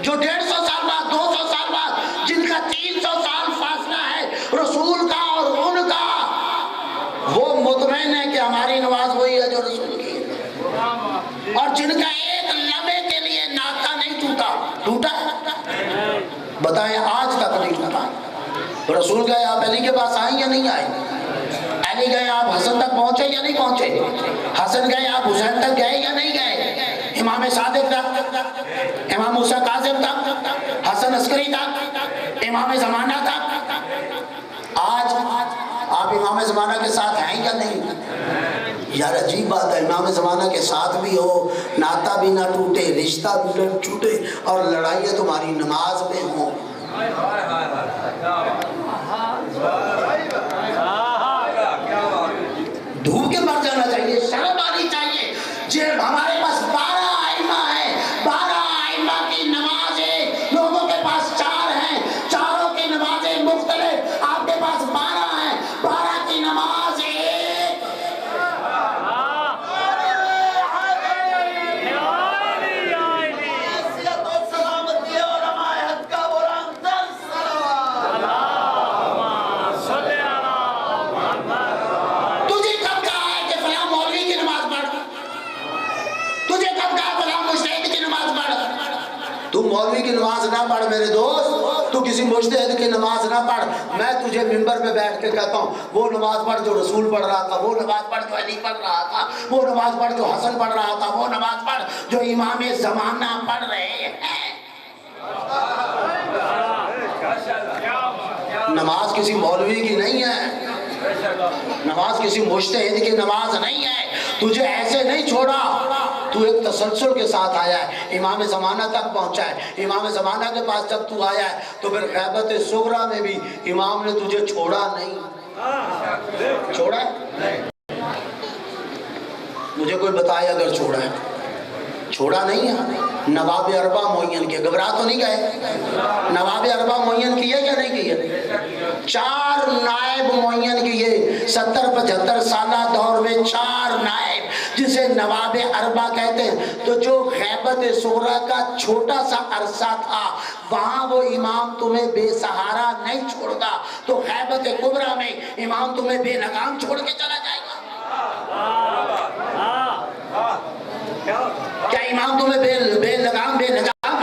جو 150 سال بعد، 200 سال بعد، جن کا 300 سال فاصلہ ہے رسول کا اور ان کا، وہ مطمئن ہے کہ ہماری نماز وہی ہے جو رسول کی ہے. اور جن کا ایک لمحے کے لیے ناطہ نہیں ٹوٹا ہے، بتائیں آج تک نہیں ٹوٹا. رسول گئے، آپ علی کے پاس آئیں یا نہیں آئے؟ علی گئے، آپ حسن تک پہنچے یا نہیں پہنچے؟ حسن گئے، آپ حسین تک گئے یا نہیں گئے؟ امام صادق تک، امام موسیٰ کاظم تک، حسن عسکری تک، امام زمانہ تک. آج آپ امام زمانہ کے ساتھ ہیں یا نہیں؟ یار عجیب بات ہے، امام زمانہ کے ساتھ بھی ہو، ناطہ بھی نہ ٹوٹے، رشتہ بھی نہ ٹوٹے، اور لڑائیاں تمہاری نماز میں ہوں. دھوپ کے مر جانا چاہیے، شرم آنی چاہیے. جب ہمارے پاس 12 ائمہ ہیں، 12 ائمہ کی نمازیں لوگوں کے پاس 4 ہیں، چاروں کی نمازیں مختلف، آپ کے پاس 12 ہیں، 12 کی نماز ایک. تم مولوی کی نماز نہ پڑھ میرے دوست، تو کسی مجتہد کی نماز نہ پڑھ. میں تجھے منبر پہ بیٹھ کے کہتا ہوں، وہ نماز پڑھ جو رسول پڑھ رہا تھا، وہ نماز پڑھ جو علی پڑھ رہا تھا، وہ نماز پڑھ جو حسن پڑھ رہا تھا، وہ نماز پڑھ جو امام زمانہ پڑھ رہے ہیں. نماز کسی مولوی کی نہیں ہے، نماز کسی مجتہد کی نماز نہیں ہے. تجھے ایسے نہیں چھوڑا، تو ایک تسلسل کے ساتھ آیا ہے، امام زمانہ تک پہنچا ہے. امام زمانہ کے پاس جب تو آیا ہے تو پھر غیبت صغریٰ میں بھی امام نے تجھے چھوڑا نہیں. چھوڑا ہے؟ مجھے کوئی بتائے اگر چھوڑا ہے. چھوڑا نہیں ہے. نواب اربع معین کیے، گھبرا تو نہیں گئے؟ نواب اربع معین کیے یا نہیں کیے؟ 4 نائب معین کیے. 70-75 سالہ دور میں 4 نائب، جسے نواب اربع کہتے ہیں. تو جو غیبت صغریٰ کا چھوٹا سا عرصہ تھا، وہاں وہ امام تمہیں بے سہارا نہیں چھوڑتا، تو غیبت کبریٰ میں امام تمہیں بے لگام چھوڑ کے چلا جائے گا. کیا امام تمہیں بے لگام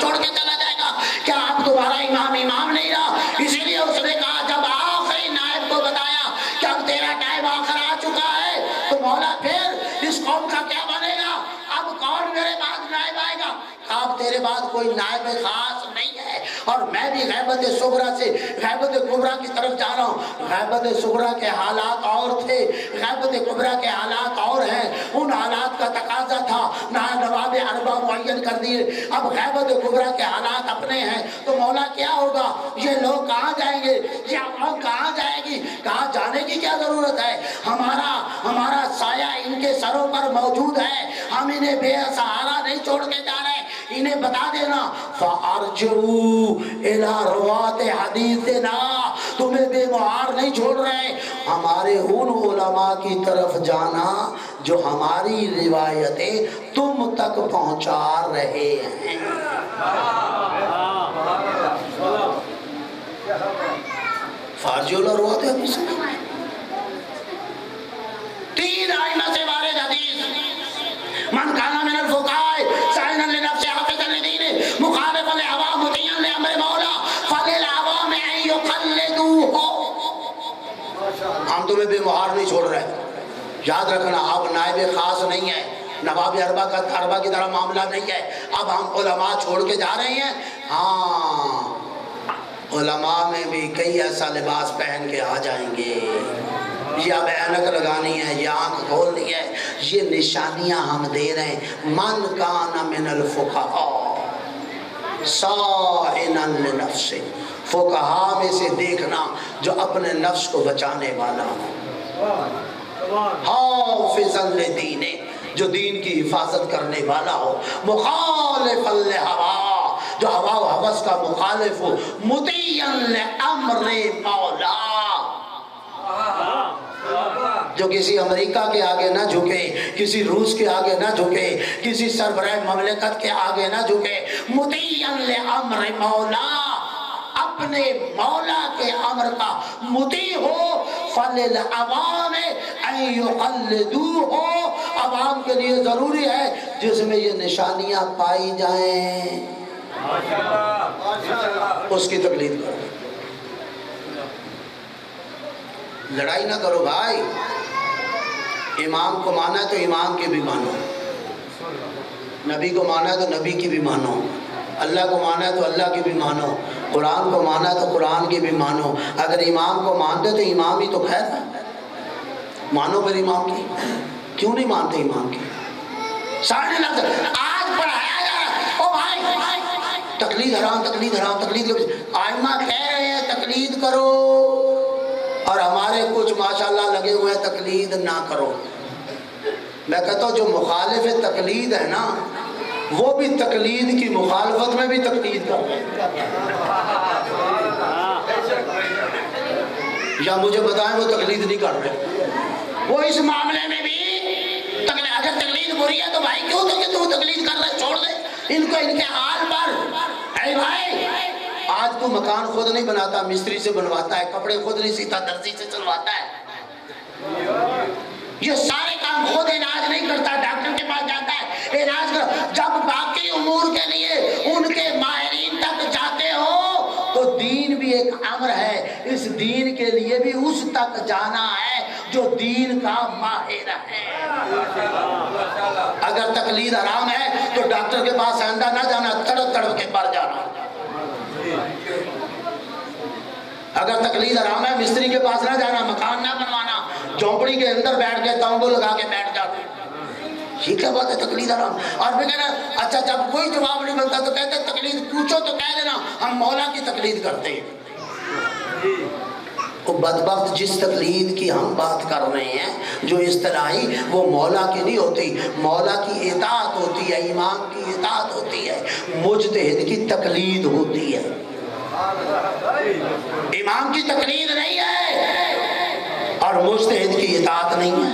چھوڑ کے چلا جائے گا؟ کیا آپ تمہارا امام نہیں رہا؟ اسی لیے اس نے کہا، جب آخری نائب کو بتایا کہ اب تیرا ٹائم آخر آ چکا ہے، تو مولا پھر اس قوم کا کیا بنے گا؟ اب کون میرے بعد نائب آئے گا؟ اب تیرے بعد کوئی نائب خاص نہیں ہے. اور میں بھی غیبت صغریٰ سے غیبت کبریٰ کی طرف جا رہا ہوں. غیبت صغریٰ کے حالات اور تھے، غیبت کبریٰ کے حالات اور ہیں. ان حالات کا تقاضا تھا نواب اربع معین کر دیے. اب غیبت کبریٰ کے حالات اپنے ہیں، تو مولا کیا ہوگا؟ یہ لوگ کہاں جائیں گے؟ یہ عوام کہاں جائے گی؟ کہاں جانے کی کیا ضرورت ہے؟ ہمارا سایہ ان کے سروں پر موجود ہے. ہم انہیں بے سہارا نہیں چھوڑ کے جا رہے. انہیں بتا دینا، فَأَرْجِعُوا إِلَىٰ رُوَاتِ حَدِيثِنَا، تمہیں بے مہار نہیں چھوڑ رہے. ہمارے ان علماء کی طرف جانا جو ہماری روایتیں تم تک پہنچا رہے ہیں. فَأَرْجِعُوا إِلَىٰ رُوَاتِ حَدِيثِنَا. 3 ائمہ سے وارد حدیث، من کان من الفقہاء سائنا لنفسہ حافظا لدینہ مخالفا للعوام مطیعا لامر مولا فللعوام ان یقلدوہ. ہم تمہیں بے مہار نہیں چھوڑ رہے. یاد رکھنا اب نائب خاص نہیں ہے، نواب اربا کی طرح معاملہ نہیں ہے، اب ہم علماء چھوڑ کے جا رہے ہیں۔ ہاں علماء میں بھی کئی ایسا لباس پہن کے آ جائیں گے، یہ اب اینک لگانی ہے، یہ آنکھ کھولنی ہے، یہ نشانیاں ہم دے رہے ہیں۔ من کان من الفقہاء صائنا لنفسہ، فقہاء میں سے دیکھنا جو اپنے نفس کو بچانے والا ہو، حافظا لدینہ، جو دین کی حفاظت کرنے والا ہو، مخالفا لہوا، جو ہوا و ہوس کا مخالف ہو، مطیعا لامر مولا، جو کسی امریکہ کے آگے نہ جھکے، کسی روس کے آگے نہ جھکے، کسی سربراہ مملکت کے آگے نہ جھکے، مطیعا لامر مولا، اپنے مولا کے امر کا مطیع ہو۔ فَلِلْعَوَامِ أَن يُقَلِّدُوهُ، عوام کے لیے ضروری ہے جس میں یہ نشانیاں پائی جائیں اس کی تقلید کرو، لڑائی نہ کرو بھائی۔ امام کو مانا ہے تو امام کی بھی مانو، نبی کو مانا ہے تو نبی کی بھی مانو، اللہ کو مانا ہے تو اللہ کی بھی مانو، قرآن کو مانا ہے تو قرآن کی بھی مانو۔ اگر امام کو مانتے تو امام ہی تو خیر ہے، مانو پھر امام کی، کیوں نہیں مانتے امام کی؟ سارے لفظ آج پڑھایا جا رہا، او بھائی تقلید حرام، تقلید حرام، تقلید، آئمہ کہہ رہے ہیں تقلید کرو، اور ہمارے کچھ ماشاءاللہ لگے ہوئے ہیں تقلید نہ کرو۔ میں کہتا ہوں جو مخالف تقلید ہے نا، وہ بھی تقلید کی مخالفت میں بھی تقلید کرتے ہیں، یا مجھے بتائیں وہ تقلید نہیں کر رہے، وہ اس معاملے میں بھی اگر تقلید بری ہے تو بھائی کیوں تو تقلید کر رہے، چھوڑ دے ان کو ان کے حال پر۔ اے بھائی آج تو مکان خود نہیں بناتا، مستری سے بنواتا ہے، کپڑے خود نہیں سیتا، درزی سے سلواتا ہے، یہ سارے کام خود علاج نہیں کرتا، ڈاکٹر کے پاس جاتا ہے علاج کر۔ جب باقی امور کے لیے ان کے ماہرین تک جاتے ہو تو دین بھی ایک امر ہے، اس دین کے لیے بھی اس تک جانا ہے جو دین کا ماہر ہے۔ اگر تقلید حرام ہے تو ڈاکٹر کے پاس آئندہ نہ جانا، تڑپ تڑپ کے مر جانا۔ اگر تقلید حرام ہے مستری کے پاس نہ جانا، مکان نہ بنوانا، جھونپڑی کے اندر بیٹھ کے تمبو لگا کے بیٹھ جانا، یہ کیا بات ہے تقلید حرام؟ اور پھر کہنا اچھا جب کوئی جواب نہیں ملتا تو کہتے تقلید، پوچھو تو کہہ دینا ہم مولا کی تقلید کرتے ہیں۔ وہ بدبخت جس تقلید کی ہم بات کر رہے ہیں جو اصطلاحی، وہ مولا کی نہیں ہوتی، مولا کی اطاعت ہوتی ہے، امام کی اطاعت ہوتی ہے، مجتہد کی تقلید ہوتی ہے، امام کی تقلید نہیں ہے اور مجتہد کی اطاعت نہیں ہے۔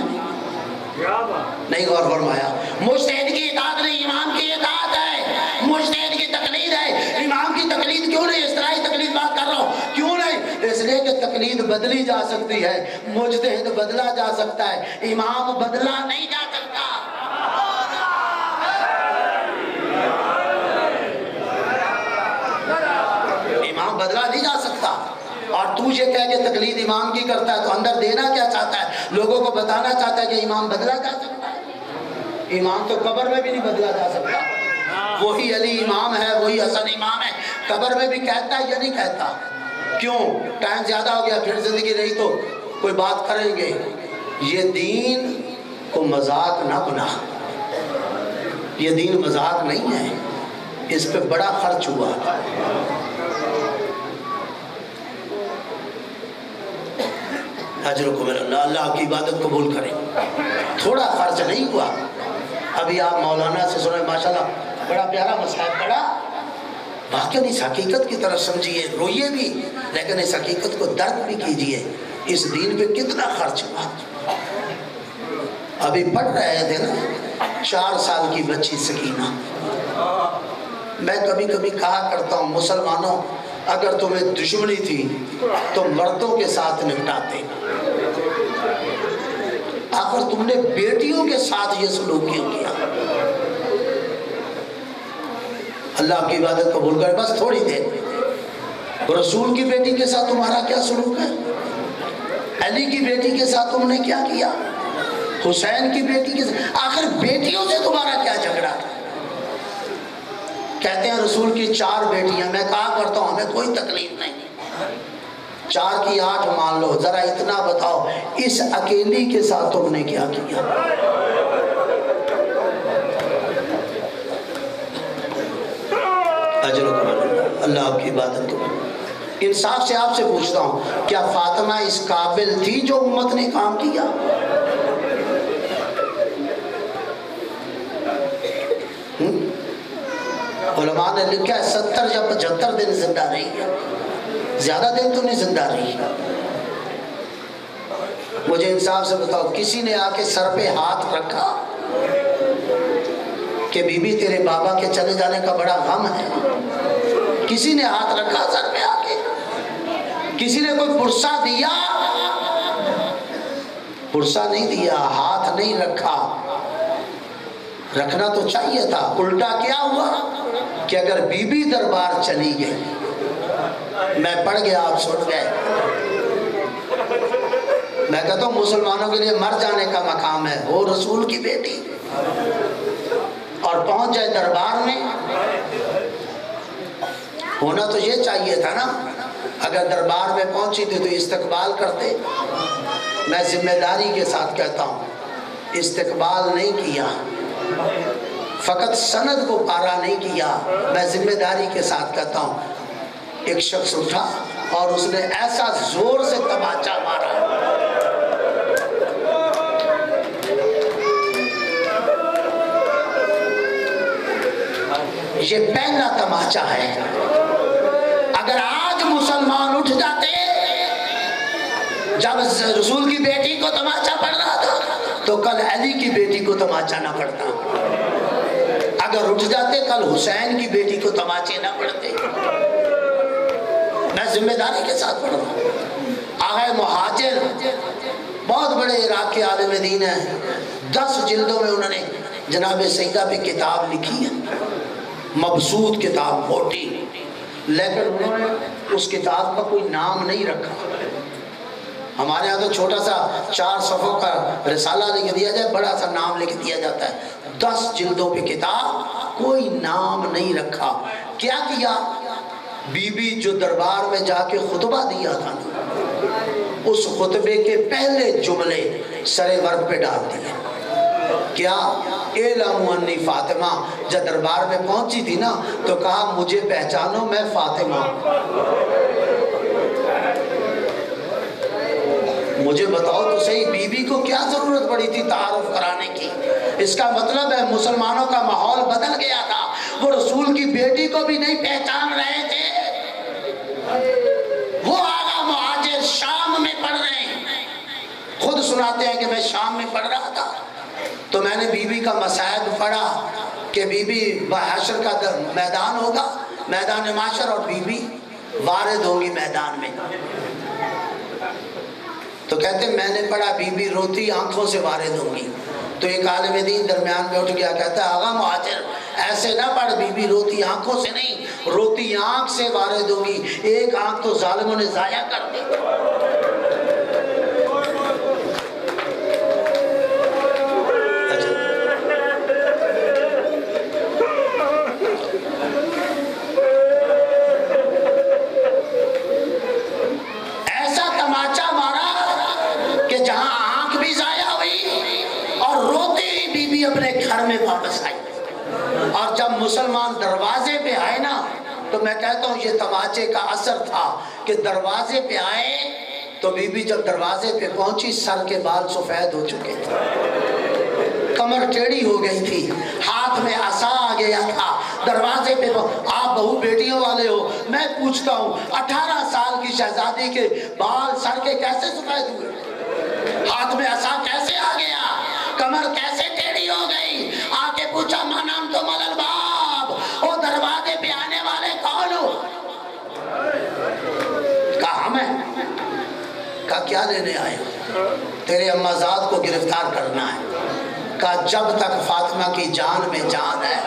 نہیں غور فرمایا، مجتہد کی اطاعت نہیں، امام کی اطاعت ہے، مجتہد کی تقلید ہے، امام کی تقلید کیوں نہیں؟ اصطلاحی تقلید بات کر رہا ہوں، کیوں نہیں؟ اس لیے کہ تقلید بدلی جا سکتی ہے، مجتہد بدلا جا سکتا ہے، امام بدلا نہیں جا سکتا۔ امام بدلا نہیں جا سکتا، اور تو یہ کہہ کہ تقلید امام کی کرتا ہے تو اندر دینا کیا چاہتا ہے؟ لوگوں کو بتانا چاہتا ہے کہ امام بدلا جا سکتا ہے؟ امام تو قبر میں بھی نہیں بدلا جا سکتا، وہی علی امام ہے، وہی حسن امام ہے، قبر میں بھی کہتا ہے یا نہیں کہتا؟ کیوں؟ ٹائم زیادہ ہو گیا، پھر زندگی رہی تو کوئی بات کریں گے۔ یہ دین کو مذاق نہ بنا، یہ دین مذاق نہیں ہے، اس پہ بڑا خرچ ہوا۔ اجرکم اللہ، اللہ کی عبادت قبول کرے، تھوڑا خرچ نہیں ہوا۔ ابھی آپ مولانا سے سنیں ماشاءاللہ بڑا پیارا مسئلہ، بڑا واقعی اس حقیقت کی طرف سمجھیے، روئیے بھی لیکن اس حقیقت کو درک بھی کیجئے، اس دین پہ کتنا خرچ ہوا۔ ابھی پڑھ رہے تھے نا 4 سال کی بچی سکینہ، میں کبھی کبھی کہا کرتا ہوں مسلمانوں اگر تمہیں دشمنی تھی تو مردوں کے ساتھ نپٹاتے، آخر تم نے بیٹیوں کے ساتھ یہ سلوک کیوں کیا؟ اللہ کی عبادت قبول کرے، بس تھوڑی دیر۔ رسول کی بیٹی کے ساتھ تمہارا کیا سلوک ہے؟ علی کی بیٹی کے ساتھ تم نے کیا کیا؟ حسین کی بیٹی کے ساتھ، آخر بیٹیوں سے تمہارا کیا جھگڑا تھا؟ کہتے ہیں رسول کی 4 بیٹیاں، میں کہا کرتا ہوں ہمیں کوئی تکلیف نہیں، 4 کی 8 مان لو، ذرا اتنا بتاؤ اس اکیلی کے ساتھ تم نے کیا کیا؟ اجر و کمال اللہ آپ کی عبادت کو۔ انصاف سے آپ سے پوچھتا ہوں، کیا فاطمہ اس قابل تھی جو امت نے کام کیا؟ علماء نے لکھا ہے 70 یا 75 دن زندہ رہی ہے، زیادہ دن تو نہیں زندہ رہی۔ مجھے انصاف سے بتاؤ، کسی نے آ کے سر پہ ہاتھ رکھا کہ بی بی تیرے بابا کے چلے جانے کا بڑا غم ہے؟ کسی نے ہاتھ رکھا سر پہ آ کے؟ کسی نے کوئی پرسہ دیا؟ پرسہ نہیں دیا، ہاتھ نہیں رکھا، رکھنا تو چاہیے تھا۔ الٹا کیا ہوا کہ اگر بی بی دربار چلی گئی، میں پڑھ گیا آپ سن گئے، میں کہتا ہوں مسلمانوں کے لیے مر جانے کا مقام ہے، وہ رسول کی بیٹی اور پہنچ جائے دربار میں، ہونا تو یہ چاہیے تھا نا، اگر دربار میں پہنچی تھی تو استقبال کرتے۔ میں ذمہ داری کے ساتھ کہتا ہوں استقبال نہیں کیا، فقط سند کو پارا نہیں کیا، میں ذمہ داری کے ساتھ کہتا ہوں ایک شخص اٹھا اور اس نے ایسا زور سے تماچا مارا، یہ پہلا تماچا ہے۔ اگر آج مسلمان اٹھ جاتے، جب رسول کی بیٹی کو تماچا پڑ رہا تھا تو کل علی کی بیٹی کو تماچا نہ پڑتا، اگر اٹھ جاتے کل حسین کی بیٹی کو تماچے نہ پڑتے۔ میں ذمہ داری کے ساتھ پڑھ رہا ہوں۔ آغا مہاجر بہت بڑے عراق کے عالم دین ہیں، 10 جلدوں میں انہوں نے جناب سیدہ پہ کتاب لکھی ہے، مبسوط کتاب، موٹی، لیکن انہوں نے اس کتاب کا کوئی نام نہیں رکھا۔ ہمارے ہاں تو چھوٹا سا 4 صفحوں کا رسالہ لکھ دیا جائے، بڑا سا نام لکھ دیا جاتا ہے۔ 10 جلدوں پہ کتاب، کوئی نام نہیں رکھا۔ کیا کیا؟ بی بی جو دربار میں جا کے خطبہ دیا تھا نا، اس خطبے کے پہلے جملے سر ورق پہ ڈال دیے۔ کیا؟ اعلموا انی فاطمہ۔ جب دربار میں پہنچی تھی نا تو کہا مجھے پہچانو، میں فاطمہ۔ مجھے بتاؤ تو صحیح، بی بی کو کیا ضرورت پڑی تھی تعارف کرانے کی؟ اس کا مطلب ہے مسلمانوں کا ماحول بدل گیا تھا، وہ رسول کی بیٹی کو بھی نہیں پہچان رہے تھے۔ وہ آغا مہاجر شام میں پڑھ رہے ہیں، خود سناتے ہیں کہ میں شام میں پڑھ رہا تھا تو میں نے بی بی کا مصائب پڑھا کہ بی بی حشر کا میدان ہوگا، میدان معاشر، اور بی بی وارد ہوگی میدان میں۔ تو کہتے ہیں میں نے پڑھا بی بی روتی آنکھوں سے وارد ہوگی، تو ایک عالم دین درمیان میں اٹھ گیا، کہتا ہے آغا مہاجر ایسے نہ پڑھ، بی بی روتی آنکھوں سے نہیں، روتی آنکھ سے وارد ہوگی، ایک آنکھ تو ظالموں نے ضائع کر دی۔ میں واپس آئی، اور جب مسلمان دروازے پہ آئے نا تو میں کہتا ہوں یہ تماچے کا اثر تھا کہ دروازے پہ آئے تو بی بی جب دروازے پہ پہنچی سر کے بال سفید ہو چکے تھے، کمر ٹیڑھی ہو گئی تھی، ہاتھ میں عصا آ گیا تھا، دروازے پہ آپ بہو بیٹیوں والے ہو، میں پوچھتا ہوں 18 سال کی شہزادی کے بال سر کے کیسے سفید ہوئے؟ ہاتھ میں عصا کیسے آ گیا؟ کمر کیسے ٹیڑھی ہو گئی؟ آ کے پوچھا ماں نام تو ملل باب، وہ دروازے پہ آنے والے کون ہو؟ کہا ہم ہیں۔ کہا کیا لینے آئے ہو؟ تیرے امازاد کو گرفتار کرنا ہے۔ کہا جب تک فاطمہ کی جان میں جان ہے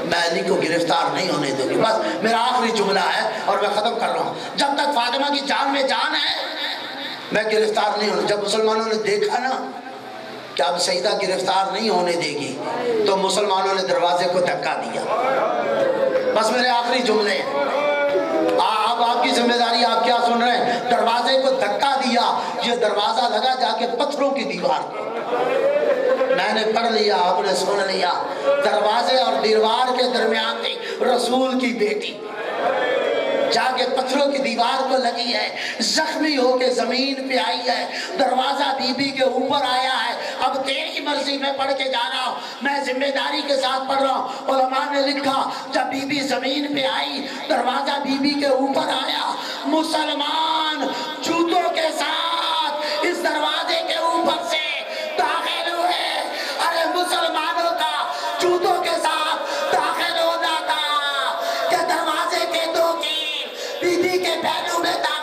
میں علی کو گرفتار نہیں ہونے دوں گی۔ بس میرا آخری جملہ ہے اور میں ختم کر رہا ہوں، جب تک فاطمہ کی جان میں جان ہے میں گرفتار نہیں ہوں۔ جب مسلمانوں نے دیکھا نا کہ اب سیدہ گرفتار نہیں ہونے دے گی، تو مسلمانوں نے دروازے کو دھکا دیا۔ بس میرے آخری جملے ہیں، اب آپ کی ذمہ داری، آپ کیا سن رہے ہیں؟ دروازے کو دھکا دیا، یہ دروازہ لگا جا کے پتھروں کی دیوار کو۔ میں نے پڑھ لیا، آپ نے سن لیا، دروازے اور دیوار کے درمیان تھی رسول کی بیٹی، جا کے پتھروں کی دیوار کو لگی ہے، زخمی ہو کے زمین پہ آئی ہے، دروازہ بی بی کے اوپر آیا ہے۔ اب تیری مرضی میں پڑھ کے جا رہا ہوں، میں ذمہ داری کے ساتھ پڑھ رہا ہوں۔ علماء نے لکھا جب بی بی زمین پہ آئی، دروازہ بی بی کے اوپر آیا، مسلمان جوتوں کے ساتھ اس دروازے کے اوپر سے داخل ہوئے۔ ارے مسلمانوں کا جوتوں کے ساتھ داخل ہونا تھا کہ دروازے کے دو کی بی بی کے پہلو میں تھا۔